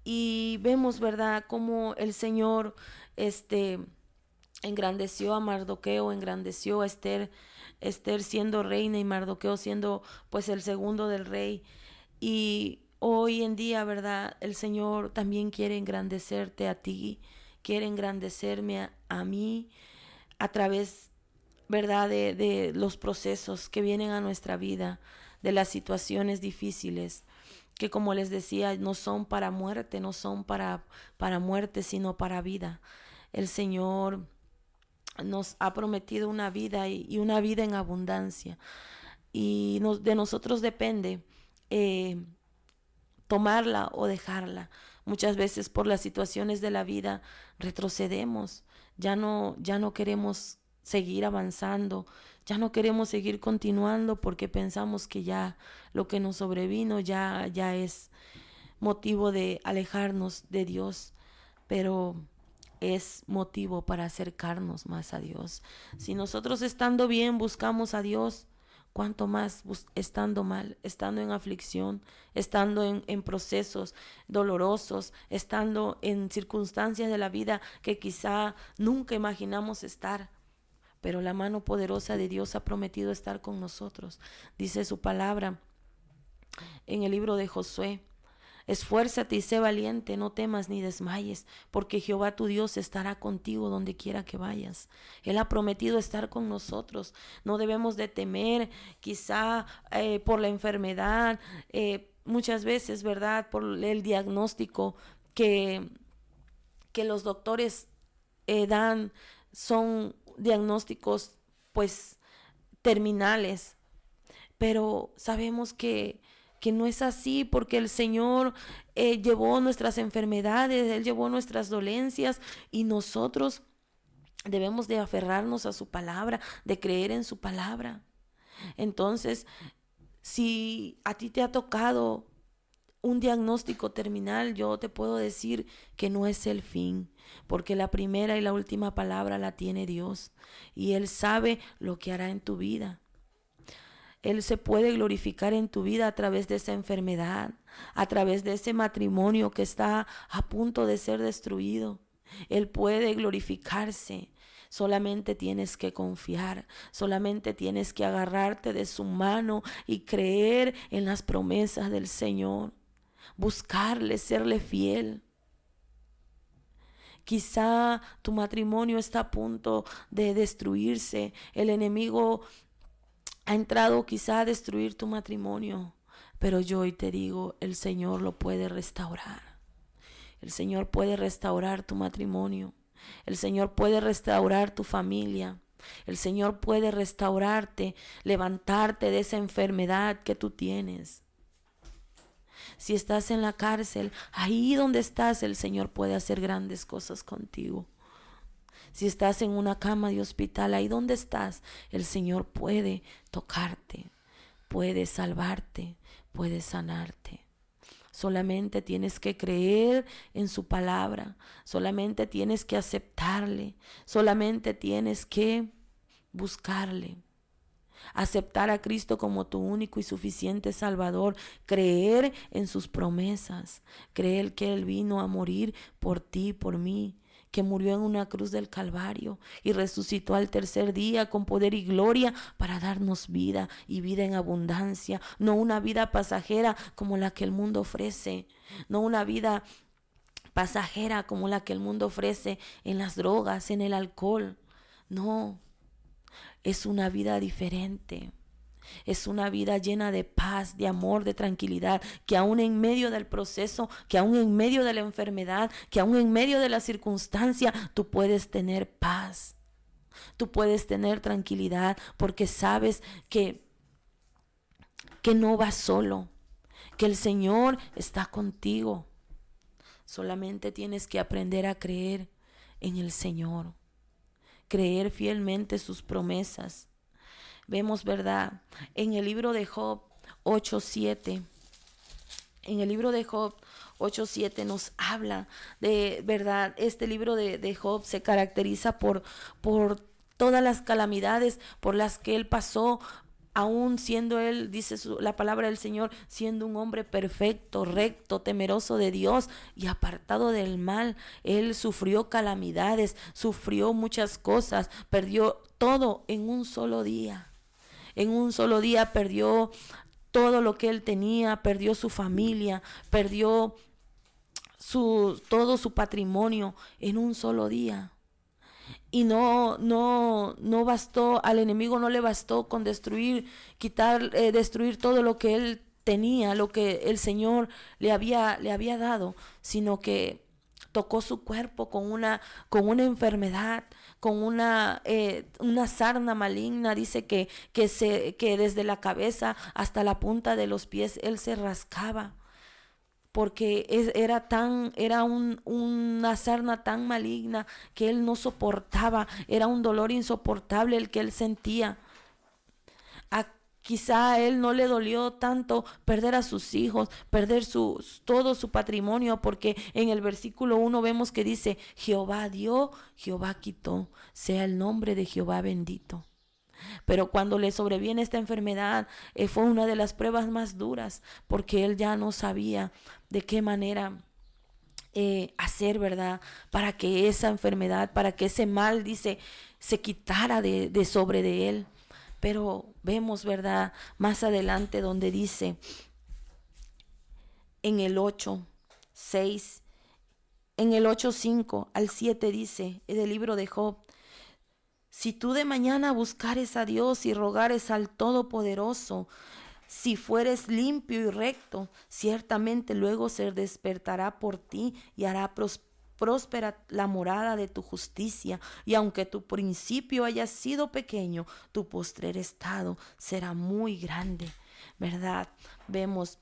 Y vemos, ¿verdad?, cómo el Señor engrandeció a Mardoqueo, engrandeció a Esther siendo reina y Mardoqueo siendo pues el segundo del rey. Y hoy en día, ¿verdad?, el Señor también quiere engrandecerte a ti, quiere engrandecerme a mí a través, ¿verdad?, de los procesos que vienen a nuestra vida, de las situaciones difíciles, que como les decía, no son para muerte, no son para muerte, sino para vida. El Señor nos ha prometido una vida y una vida en abundancia. Y de nosotros depende tomarla o dejarla. Muchas veces por las situaciones de la vida retrocedemos, ya no queremos seguir avanzando, ya no queremos seguir continuando porque pensamos que ya lo que nos sobrevino ya es motivo de alejarnos de Dios, pero es motivo para acercarnos más a Dios. Si nosotros estando bien buscamos a Dios, cuánto más estando mal, estando en aflicción, estando en procesos dolorosos, estando en circunstancias de la vida que quizá nunca imaginamos estar. Pero la mano poderosa de Dios ha prometido estar con nosotros. Dice su palabra en el libro de Josué: esfuérzate y sé valiente, no temas ni desmayes, porque Jehová tu Dios estará contigo donde quiera que vayas. Él ha prometido estar con nosotros. No debemos de temer, quizá por la enfermedad, muchas veces, ¿verdad?, por el diagnóstico que los doctores dan, son diagnósticos pues terminales, pero sabemos que no es así, porque el Señor llevó nuestras enfermedades, Él llevó nuestras dolencias, y nosotros debemos de aferrarnos a su palabra, de creer en su palabra. Entonces, si a ti te ha tocado un diagnóstico terminal, yo te puedo decir que no es el fin, porque la primera y la última palabra la tiene Dios, y Él sabe lo que hará en tu vida. Él se puede glorificar en tu vida a través de esa enfermedad, a través de ese matrimonio que está a punto de ser destruido. Él puede glorificarse. Solamente tienes que confiar, solamente tienes que agarrarte de su mano y creer en las promesas del Señor. buscarle, serle fiel. Quizá tu matrimonio está a punto de destruirse. El enemigo ha entrado quizá a destruir tu matrimonio. Pero yo hoy te digo, el Señor lo puede restaurar. El Señor puede restaurar tu matrimonio. El Señor puede restaurar tu familia. El Señor puede restaurarte, levantarte de esa enfermedad que tú tienes. Si estás en la cárcel, ahí donde estás, el Señor puede hacer grandes cosas contigo. Si estás en una cama de hospital, ahí donde estás, el Señor puede tocarte, puede salvarte, puede sanarte. Solamente tienes que creer en su palabra, solamente tienes que aceptarle, solamente tienes que buscarle. Aceptar a Cristo como tu único y suficiente Salvador, creer en sus promesas, creer que Él vino a morir por ti, por mí, que murió en una cruz del Calvario y resucitó al tercer día con poder y gloria para darnos vida y vida en abundancia, no una vida pasajera como la que el mundo ofrece, no una vida pasajera como la que el mundo ofrece en las drogas, en el alcohol, no. Es una vida diferente. Es una vida llena de paz, de amor, de tranquilidad, que aún en medio del proceso, que aún en medio de la enfermedad, que aún en medio de la circunstancia, tú puedes tener paz. Tú puedes tener tranquilidad porque sabes que no vas solo, que el Señor está contigo. Solamente tienes que aprender a creer en el Señor. Creer fielmente sus promesas. Vemos, ¿verdad? En el libro de Job 8:7. En el libro de Job 8:7 nos habla de, ¿verdad? Este libro de Job se caracteriza por todas las calamidades por las que él pasó, aún siendo él, dice la palabra del Señor, siendo un hombre perfecto, recto, temeroso de Dios y apartado del mal. Él sufrió calamidades, sufrió muchas cosas, perdió todo en un solo día. En un solo día perdió todo lo que él tenía, perdió su familia, perdió todo su patrimonio en un solo día. Y no bastó, al enemigo no le bastó con destruir todo lo que él tenía, lo que el Señor le había dado, sino que tocó su cuerpo con una enfermedad, con una sarna maligna. Dice que desde la cabeza hasta la punta de los pies él se rascaba, porque era una sarna tan maligna que él no soportaba, era un dolor insoportable el que él sentía. Quizá a él no le dolió tanto perder a sus hijos, perder todo su patrimonio, porque en el versículo 1 vemos que dice: Jehová dio, Jehová quitó, sea el nombre de Jehová bendito. Pero cuando le sobreviene esta enfermedad, fue una de las pruebas más duras, porque él ya no sabía de qué manera hacer, ¿verdad? Para que esa enfermedad, para que ese mal, dice, se quitara de sobre de él. Pero vemos, ¿verdad? Más adelante donde dice, en el 8:6, en el 8:5 al 7 dice, del libro de Job: si tú de mañana buscares a Dios y rogares al Todopoderoso, si fueres limpio y recto, ciertamente luego se despertará por ti y hará próspera la morada de tu justicia. Y aunque tu principio haya sido pequeño, tu postrer estado será muy grande. ¿Verdad? Vemos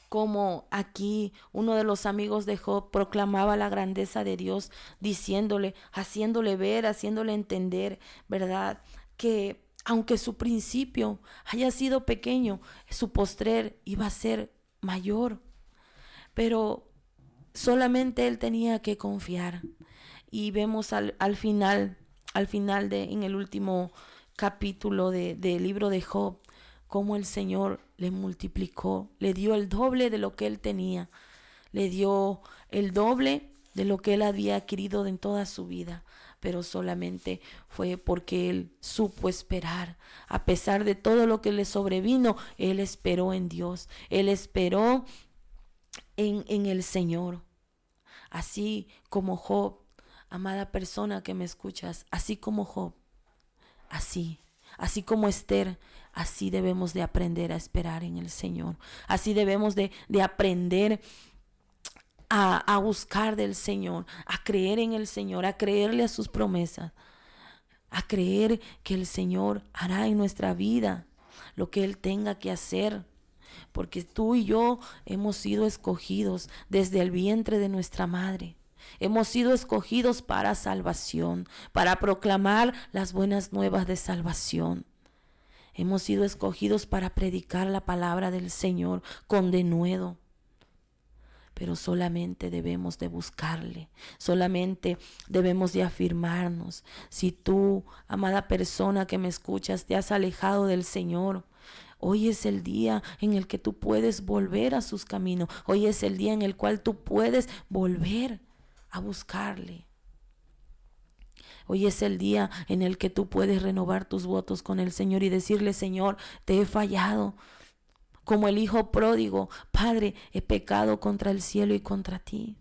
como aquí uno de los amigos de Job proclamaba la grandeza de Dios, diciéndole, haciéndole ver, haciéndole entender, ¿verdad? Que aunque su principio haya sido pequeño, su postrer iba a ser mayor. Pero solamente él tenía que confiar. Y vemos al final en el último capítulo del libro de Job, cómo el Señor le multiplicó, le dio el doble de lo que él tenía, le dio el doble de lo que él había adquirido en toda su vida, pero solamente fue porque él supo esperar. A pesar de todo lo que le sobrevino, él esperó en Dios, él esperó en el Señor. Así como Job, amada persona que me escuchas, así como Job, así como Esther, así debemos de aprender a esperar en el Señor. Así debemos de aprender a buscar del Señor, a creer en el Señor, a creerle a sus promesas, a creer que el Señor hará en nuestra vida lo que Él tenga que hacer. Porque tú y yo hemos sido escogidos desde el vientre de nuestra madre. Hemos sido escogidos para salvación, para proclamar las buenas nuevas de salvación. Hemos sido escogidos para predicar la palabra del Señor con denuedo. Pero solamente debemos de buscarle, solamente debemos de afirmarnos. Si tú, amada persona que me escuchas, te has alejado del Señor, hoy es el día en el que tú puedes volver a sus caminos. Hoy es el día en el cual tú puedes volver a buscarle. Hoy es el día en el que tú puedes renovar tus votos con el Señor y decirle: Señor, te he fallado. Como el hijo pródigo: Padre, he pecado contra el cielo y contra ti.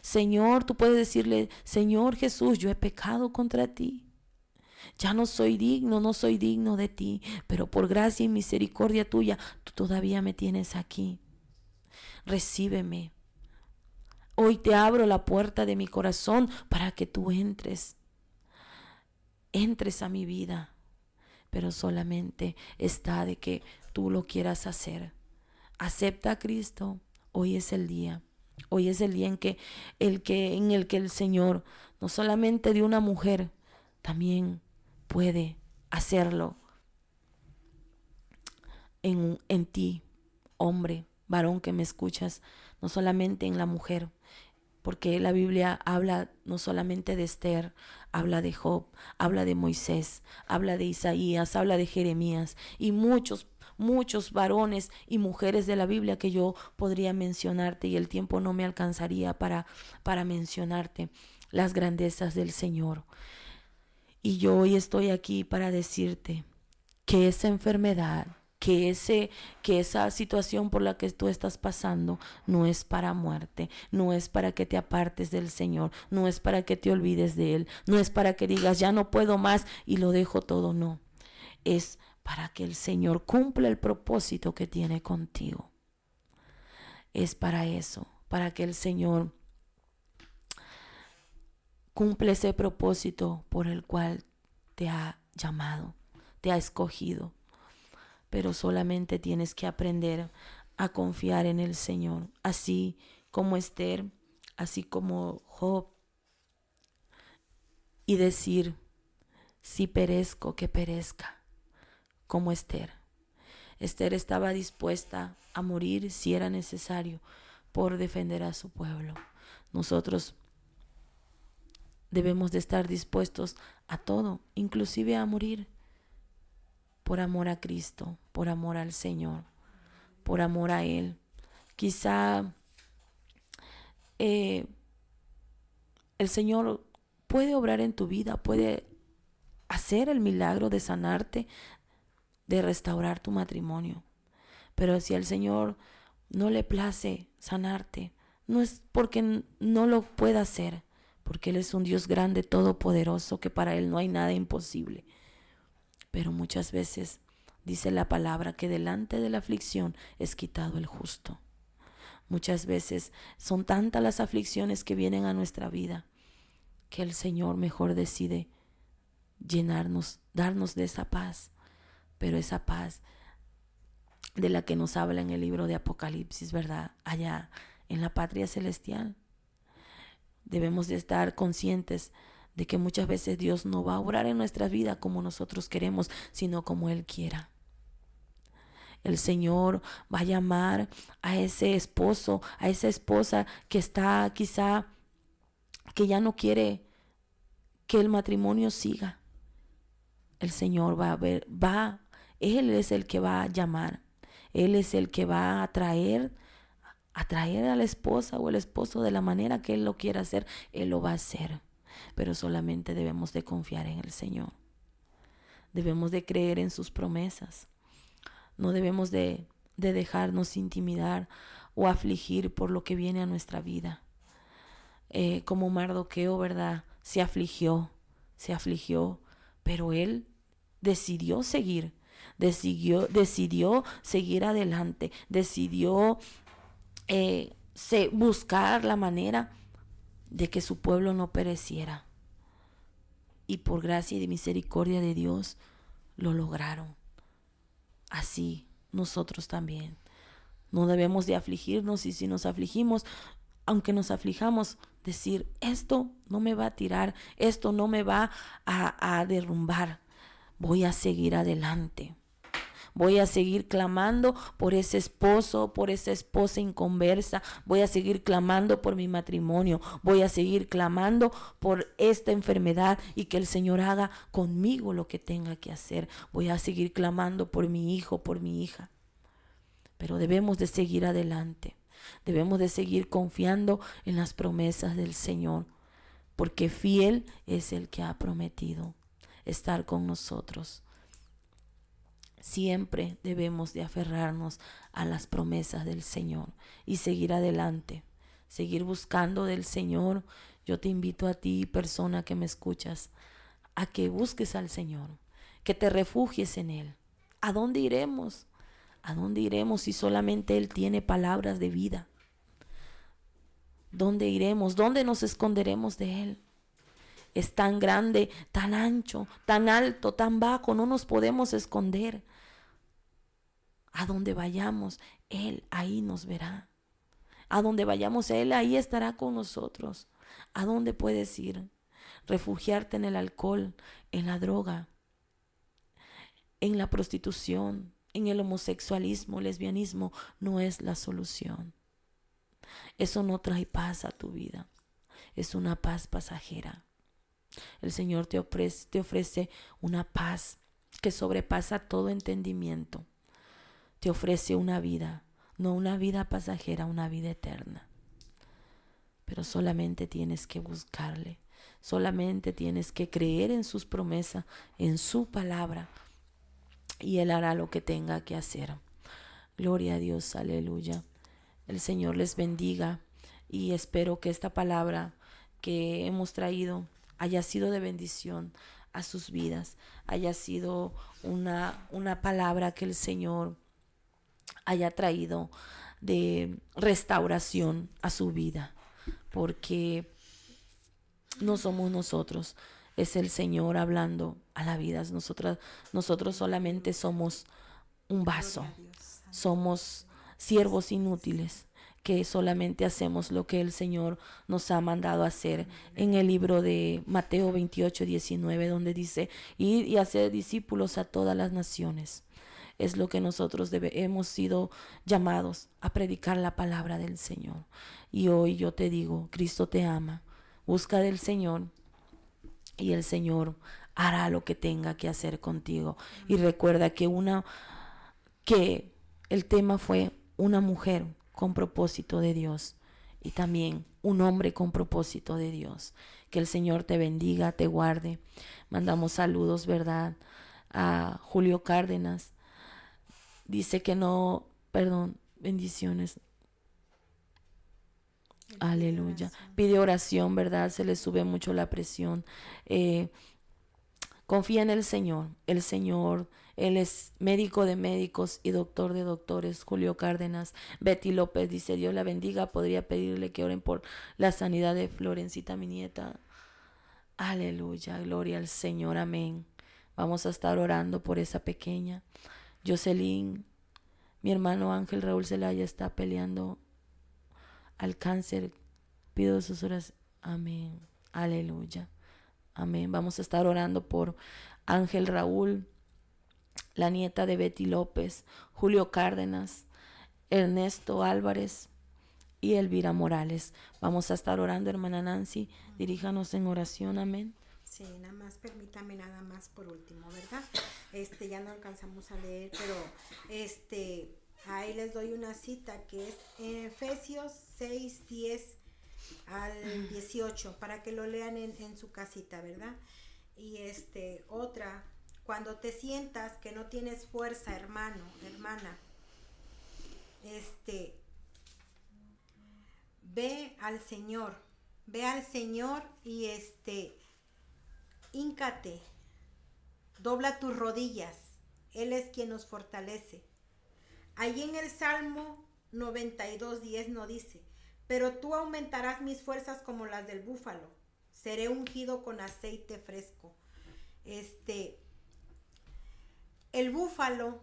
Señor, tú puedes decirle: Señor Jesús, yo he pecado contra ti. Ya no soy digno de ti, pero por gracia y misericordia tuya, tú todavía me tienes aquí. Recíbeme. Hoy te abro la puerta de mi corazón para que tú entres a mi vida, pero solamente está de que tú lo quieras hacer. Acepta a Cristo. Hoy es el día. Hoy es el día en el que el Señor, no solamente de una mujer, también puede hacerlo en ti, hombre, varón que me escuchas, no solamente en la mujer. Porque la Biblia habla no solamente de Esther, habla de Job, habla de Moisés, habla de Isaías, habla de Jeremías y muchos varones y mujeres de la Biblia que yo podría mencionarte, y el tiempo no me alcanzaría para mencionarte las grandezas del Señor. Y yo hoy estoy aquí para decirte que esa enfermedad, que esa situación por la que tú estás pasando no es para muerte, no es para que te apartes del Señor, no es para que te olvides de Él, no es para que digas: ya no puedo más y lo dejo todo. No, es para que el Señor cumpla el propósito que tiene contigo. Es para eso, para que el Señor cumpla ese propósito por el cual te ha llamado, te ha escogido. Pero solamente tienes que aprender a confiar en el Señor, así como Esther, así como Job, y decir: si perezco, que perezca, como Esther. Esther estaba dispuesta a morir si era necesario por defender a su pueblo. Nosotros debemos de estar dispuestos a todo, inclusive a morir, por amor a Cristo, por amor al Señor, por amor a Él. Quizá el Señor puede obrar en tu vida, puede hacer el milagro de sanarte, de restaurar tu matrimonio. Pero si al Señor no le place sanarte, no es porque no lo pueda hacer, porque Él es un Dios grande, todopoderoso, que para Él no hay nada imposible. Pero muchas veces dice la palabra que delante de la aflicción es quitado el justo. Muchas veces son tantas las aflicciones que vienen a nuestra vida que el Señor mejor decide llenarnos, darnos de esa paz. Pero esa paz de la que nos habla en el libro de Apocalipsis, ¿verdad? Allá en la patria celestial. Debemos de estar conscientes de que muchas veces Dios no va a obrar en nuestra vida como nosotros queremos, sino como Él quiera. El Señor va a llamar a ese esposo, a esa esposa que está quizá, que ya no quiere que el matrimonio siga. El Señor Él es el que va a llamar. Él es el que va a atraer a la esposa o el esposo de la manera que Él lo quiera hacer. Él lo va a hacer. Pero solamente debemos de confiar en el Señor. Debemos de creer en sus promesas. No debemos de dejarnos intimidar o afligir por lo que viene a nuestra vida. Como Mardoqueo, ¿verdad? Se afligió, pero él decidió seguir, decidió seguir adelante, decidió buscar la manera de que su pueblo no pereciera. Y por gracia y misericordia de Dios lo lograron. Así nosotros también. No debemos de afligirnos, y si nos afligimos, aunque nos aflijamos, decir, esto no me va a tirar, esto no me va a derrumbar. Voy a seguir adelante. Voy a seguir clamando por ese esposo, por esa esposa inconversa. Voy a seguir clamando por mi matrimonio. Voy a seguir clamando por esta enfermedad y que el Señor haga conmigo lo que tenga que hacer. Voy a seguir clamando por mi hijo, por mi hija. Pero debemos de seguir adelante. Debemos de seguir confiando en las promesas del Señor, porque fiel es el que ha prometido estar con nosotros. Siempre debemos de aferrarnos a las promesas del Señor y seguir adelante, seguir buscando del Señor. Yo te invito a ti, persona que me escuchas, a que busques al Señor, que te refugies en Él. ¿A dónde iremos? ¿A dónde iremos si solamente Él tiene palabras de vida? ¿Dónde iremos? ¿Dónde nos esconderemos de Él? Es tan grande, tan ancho, tan alto, tan bajo, no nos podemos esconder. A donde vayamos, Él ahí nos verá. A donde vayamos, Él ahí estará con nosotros. ¿A dónde puedes ir? Refugiarte en el alcohol, en la droga, en la prostitución, en el homosexualismo, lesbianismo, no es la solución. Eso no trae paz a tu vida. Es una paz pasajera. El Señor te ofrece una paz que sobrepasa todo entendimiento. Te ofrece una vida, no una vida pasajera, una vida eterna. Pero solamente tienes que buscarle. Solamente tienes que creer en sus promesas, en su palabra, y Él hará lo que tenga que hacer. Gloria a Dios, aleluya. El Señor les bendiga y espero que esta palabra que hemos traído haya sido de bendición a sus vidas, haya sido una palabra que el Señor haya traído de restauración a su vida, porque no somos nosotros, es el Señor hablando a la vida. Nosotros solamente somos un vaso, somos siervos inútiles que solamente hacemos lo que el Señor nos ha mandado hacer. En el libro de Mateo 28:19, donde dice, id y hacer discípulos a todas las naciones. Es lo que nosotros hemos sido llamados a predicar la palabra del Señor. Y hoy yo te digo, Cristo te ama. Busca del Señor y el Señor hará lo que tenga que hacer contigo. Y recuerda que el tema fue una mujer con propósito de Dios y también un hombre con propósito de Dios. Que el Señor te bendiga, te guarde. Mandamos saludos, ¿verdad?, a Julio Cárdenas. Dice que bendiciones. Aleluya. Pide oración, ¿verdad? Se le sube mucho la presión. Confía en el Señor. El Señor, Él es médico de médicos y doctor de doctores. Julio Cárdenas. Betty López dice, Dios la bendiga. Podría pedirle que oren por la sanidad de Florencita, mi nieta. Aleluya. Gloria al Señor. Amén. Vamos a estar orando por esa pequeña. Jocelyn, mi hermano Ángel Raúl Zelaya está peleando al cáncer. Pido sus oraciones. Amén. Aleluya. Amén. Vamos a estar orando por Ángel Raúl, la nieta de Betty López, Julio Cárdenas, Ernesto Álvarez y Elvira Morales. Vamos a estar orando, hermana Nancy. Diríjanos en oración. Amén. Sí, permítame por último, ¿verdad? Ya no alcanzamos a leer, pero ahí les doy una cita que es en Efesios 6:10 al 18, para que lo lean en su casita, ¿verdad? Y otra, cuando te sientas que no tienes fuerza, hermano, hermana, ve al Señor y híncate, dobla tus rodillas, Él es quien nos fortalece. Allí en el Salmo 92:10 nos dice: pero tú aumentarás mis fuerzas como las del búfalo, seré ungido con aceite fresco. El búfalo,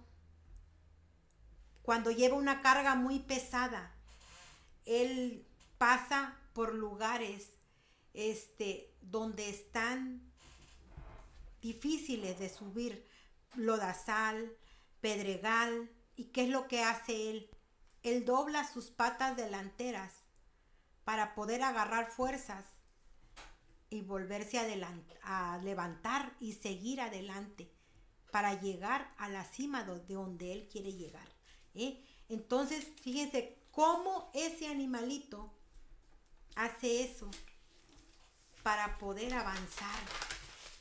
cuando lleva una carga muy pesada, él pasa por lugares donde están difíciles de subir, lodazal, pedregal. ¿Y qué es lo que hace él? Él dobla sus patas delanteras para poder agarrar fuerzas y volverse a levantar y seguir adelante para llegar a la cima de donde él quiere llegar. Entonces, fíjense cómo ese animalito hace eso para poder avanzar.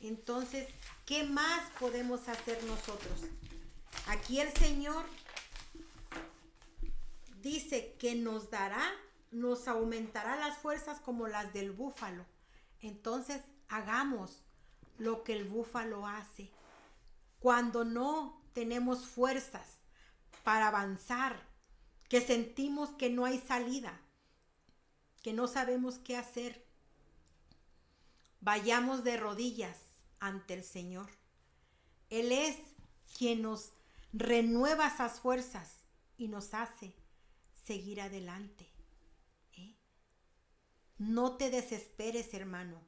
Entonces, ¿qué más podemos hacer nosotros? Aquí el Señor dice que nos aumentará las fuerzas como las del búfalo. Entonces, hagamos lo que el búfalo hace. Cuando no tenemos fuerzas para avanzar, que sentimos que no hay salida, que no sabemos qué hacer, vayamos de rodillas ante el Señor. Él es quien nos renueva esas fuerzas y nos hace seguir adelante. No te desesperes, hermano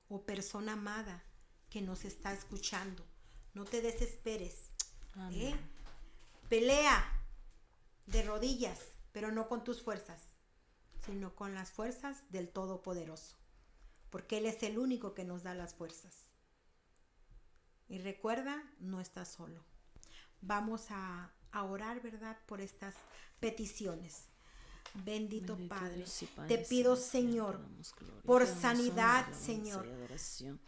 o persona amada que nos está escuchando. No te desesperes. Pelea de rodillas, pero no con tus fuerzas, sino con las fuerzas del Todopoderoso, porque Él es el único que nos da las fuerzas. Y recuerda, no estás solo. Vamos a orar, ¿verdad?, por estas peticiones. Bendito Padre, Dios y Padre te pido, celestial, Señor, te damos gloria, por te damos sanidad, honra, alabanza Señor, y adoración.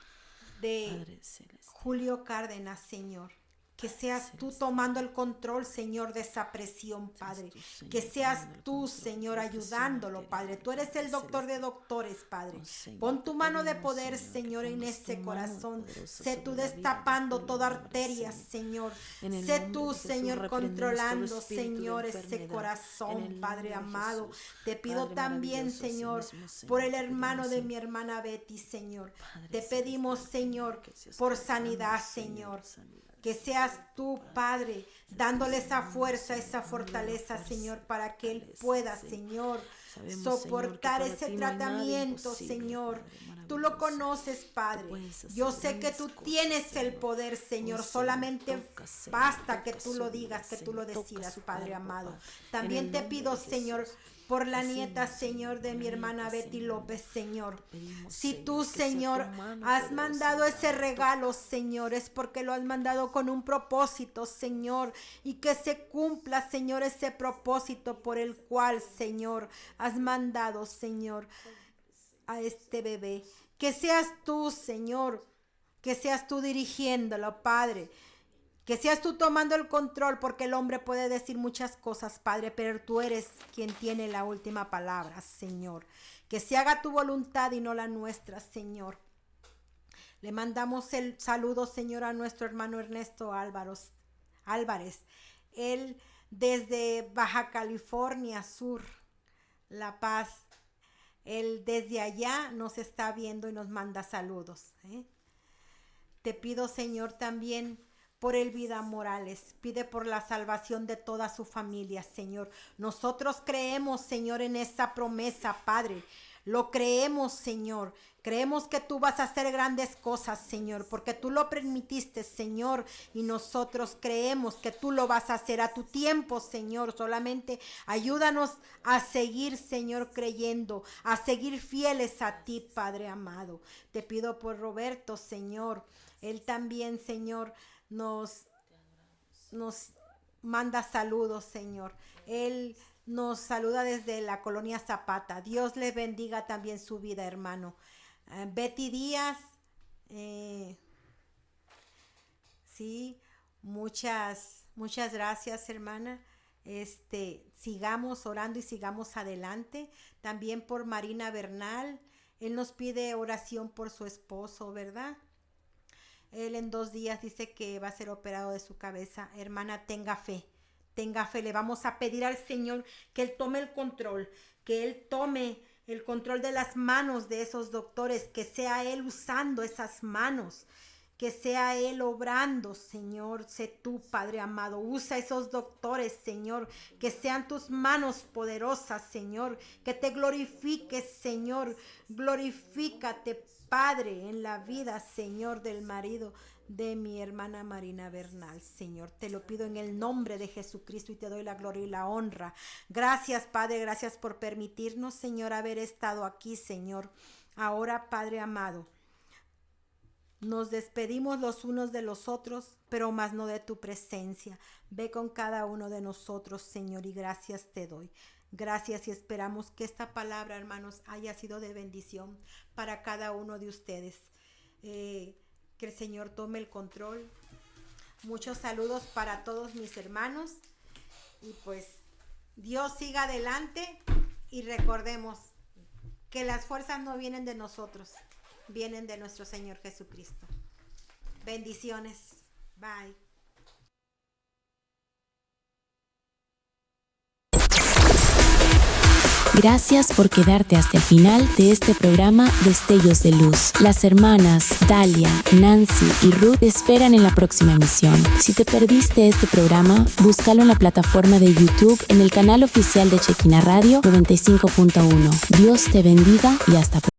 de Padre celestial, Julio Cárdenas, Señor. Que seas tú celestial, tomando el control, Señor, de esa presión, Padre. tú, Señor, Que seas tomando el tú, control Señor, de la presión ayudándolo, arterial, Padre. Tú eres Padre el doctor de celestial. doctores, Padre. Oh, Señor, Pon tu te mano de pedimos, poder, Señor, que Señor, en pongas ese tu mano corazón. poderosa Sé tú sobre la vida de destapando Julio, toda hombre, arteria, Señor. Señor. En el Sé nombre tú, de Jesús, Señor, reprendemos controlando, todo espíritu de Señor, ese enfermedad. En corazón, el Padre nombre de amado. Jesús, Te pido Padre también, maravilloso, Señor, asimismo, Señor, por el te hermano pedimos, de Señor, mi hermana Betty, Señor. Padre Te pedimos, celestial, Señor, que seas por tú sanidad, obrando, Señor. sanidad. Que seas tú, Padre, dándole esa fuerza, Señor, esa dándole la fortaleza, fuerza, Señor, para que él fortaleza, pueda, Señor. Señor, Sabemos, soportar Señor, que ese para ti no hay nada tratamiento, imposible, Señor. Padre Tú lo maravilloso. conoces, Tú Padre. puedes hacer Yo sé que tú grandes cosas, tienes el Señor. poder, Señor. Oh, Solamente toca, Señor, basta que toca tú su lo vida, digas, que tú Señor, lo toca decidas, su Padre cuerpo, amado. Padre. También En el te nombre pido, de Señor, Jesús. por la Así nieta, mismo, Señor, de por mi la hermana nieta, Betty Señor. López, Señor. Te pedimos, Si Señor, tú, que sea tu Señor, mano has poderosa mandado ese obrando. regalo, Señor, es porque lo has mandado con un propósito, Señor, y que se cumpla, Señor, ese propósito por el cual, Señor, has mandado, Señor, a este bebé. Que seas tú, Señor, que seas tú dirigiéndolo, Padre. Que seas tú tomando el control, porque el hombre puede decir muchas cosas, Padre, pero tú eres quien tiene la última palabra, Señor. Que se haga tu voluntad y no la nuestra, Señor. Le mandamos el saludo, Señor, a nuestro hermano Ernesto Álvarez. Él desde Baja California Sur, La Paz. Él desde allá nos está viendo y nos manda saludos. Te pido, Señor, también por Elvida Morales. Pide por la salvación de toda su familia, Señor. Nosotros creemos, Señor, en esa promesa, Padre. Lo creemos, Señor. Creemos que tú vas a hacer grandes cosas, Señor, porque tú lo permitiste, Señor, y nosotros creemos que tú lo vas a hacer a tu tiempo, Señor. Solamente ayúdanos a seguir, Señor, creyendo, a seguir fieles a ti, Padre amado. Te pido por Roberto, Señor. Él también, Señor, nos manda saludos, Señor. Él nos saluda desde la colonia Zapata. Dios le bendiga también su vida, hermano. Betty Díaz, sí, muchas gracias, hermana. sigamos orando y sigamos adelante. También por Marina Bernal, él nos pide oración por su esposo, ¿verdad? Él en 2 días dice que va a ser operado de su cabeza. Hermana, tenga fe, le vamos a pedir al Señor que Él tome el control, que Él tome el control de las manos de esos doctores, que sea Él usando esas manos, que sea Él obrando, Señor. Sé tú, Padre amado, usa esos doctores, Señor, que sean tus manos poderosas, Señor, que te glorifiques, Señor, glorifícate, Padre, en la vida, Señor, del marido de mi hermana Marina Bernal, Señor. Te lo pido en el nombre de Jesucristo y te doy la gloria y la honra. Gracias, Padre, gracias por permitirnos, Señor, haber estado aquí, Señor. Ahora, Padre amado, nos despedimos los unos de los otros, pero más no de tu presencia. Ve con cada uno de nosotros, Señor, y gracias te doy. Gracias y esperamos que esta palabra, hermanos, haya sido de bendición para cada uno de ustedes. Que el Señor tome el control. Muchos saludos para todos mis hermanos. Y pues Dios siga adelante y recordemos que las fuerzas no vienen de nosotros, vienen de nuestro Señor Jesucristo. Bendiciones. Bye. Gracias por quedarte hasta el final de este programa Destellos de Luz. Las hermanas Dalia, Nancy y Ruth te esperan en la próxima emisión. Si te perdiste este programa, búscalo en la plataforma de YouTube en el canal oficial de Shekinah Radio 95.1. Dios te bendiga y hasta pronto.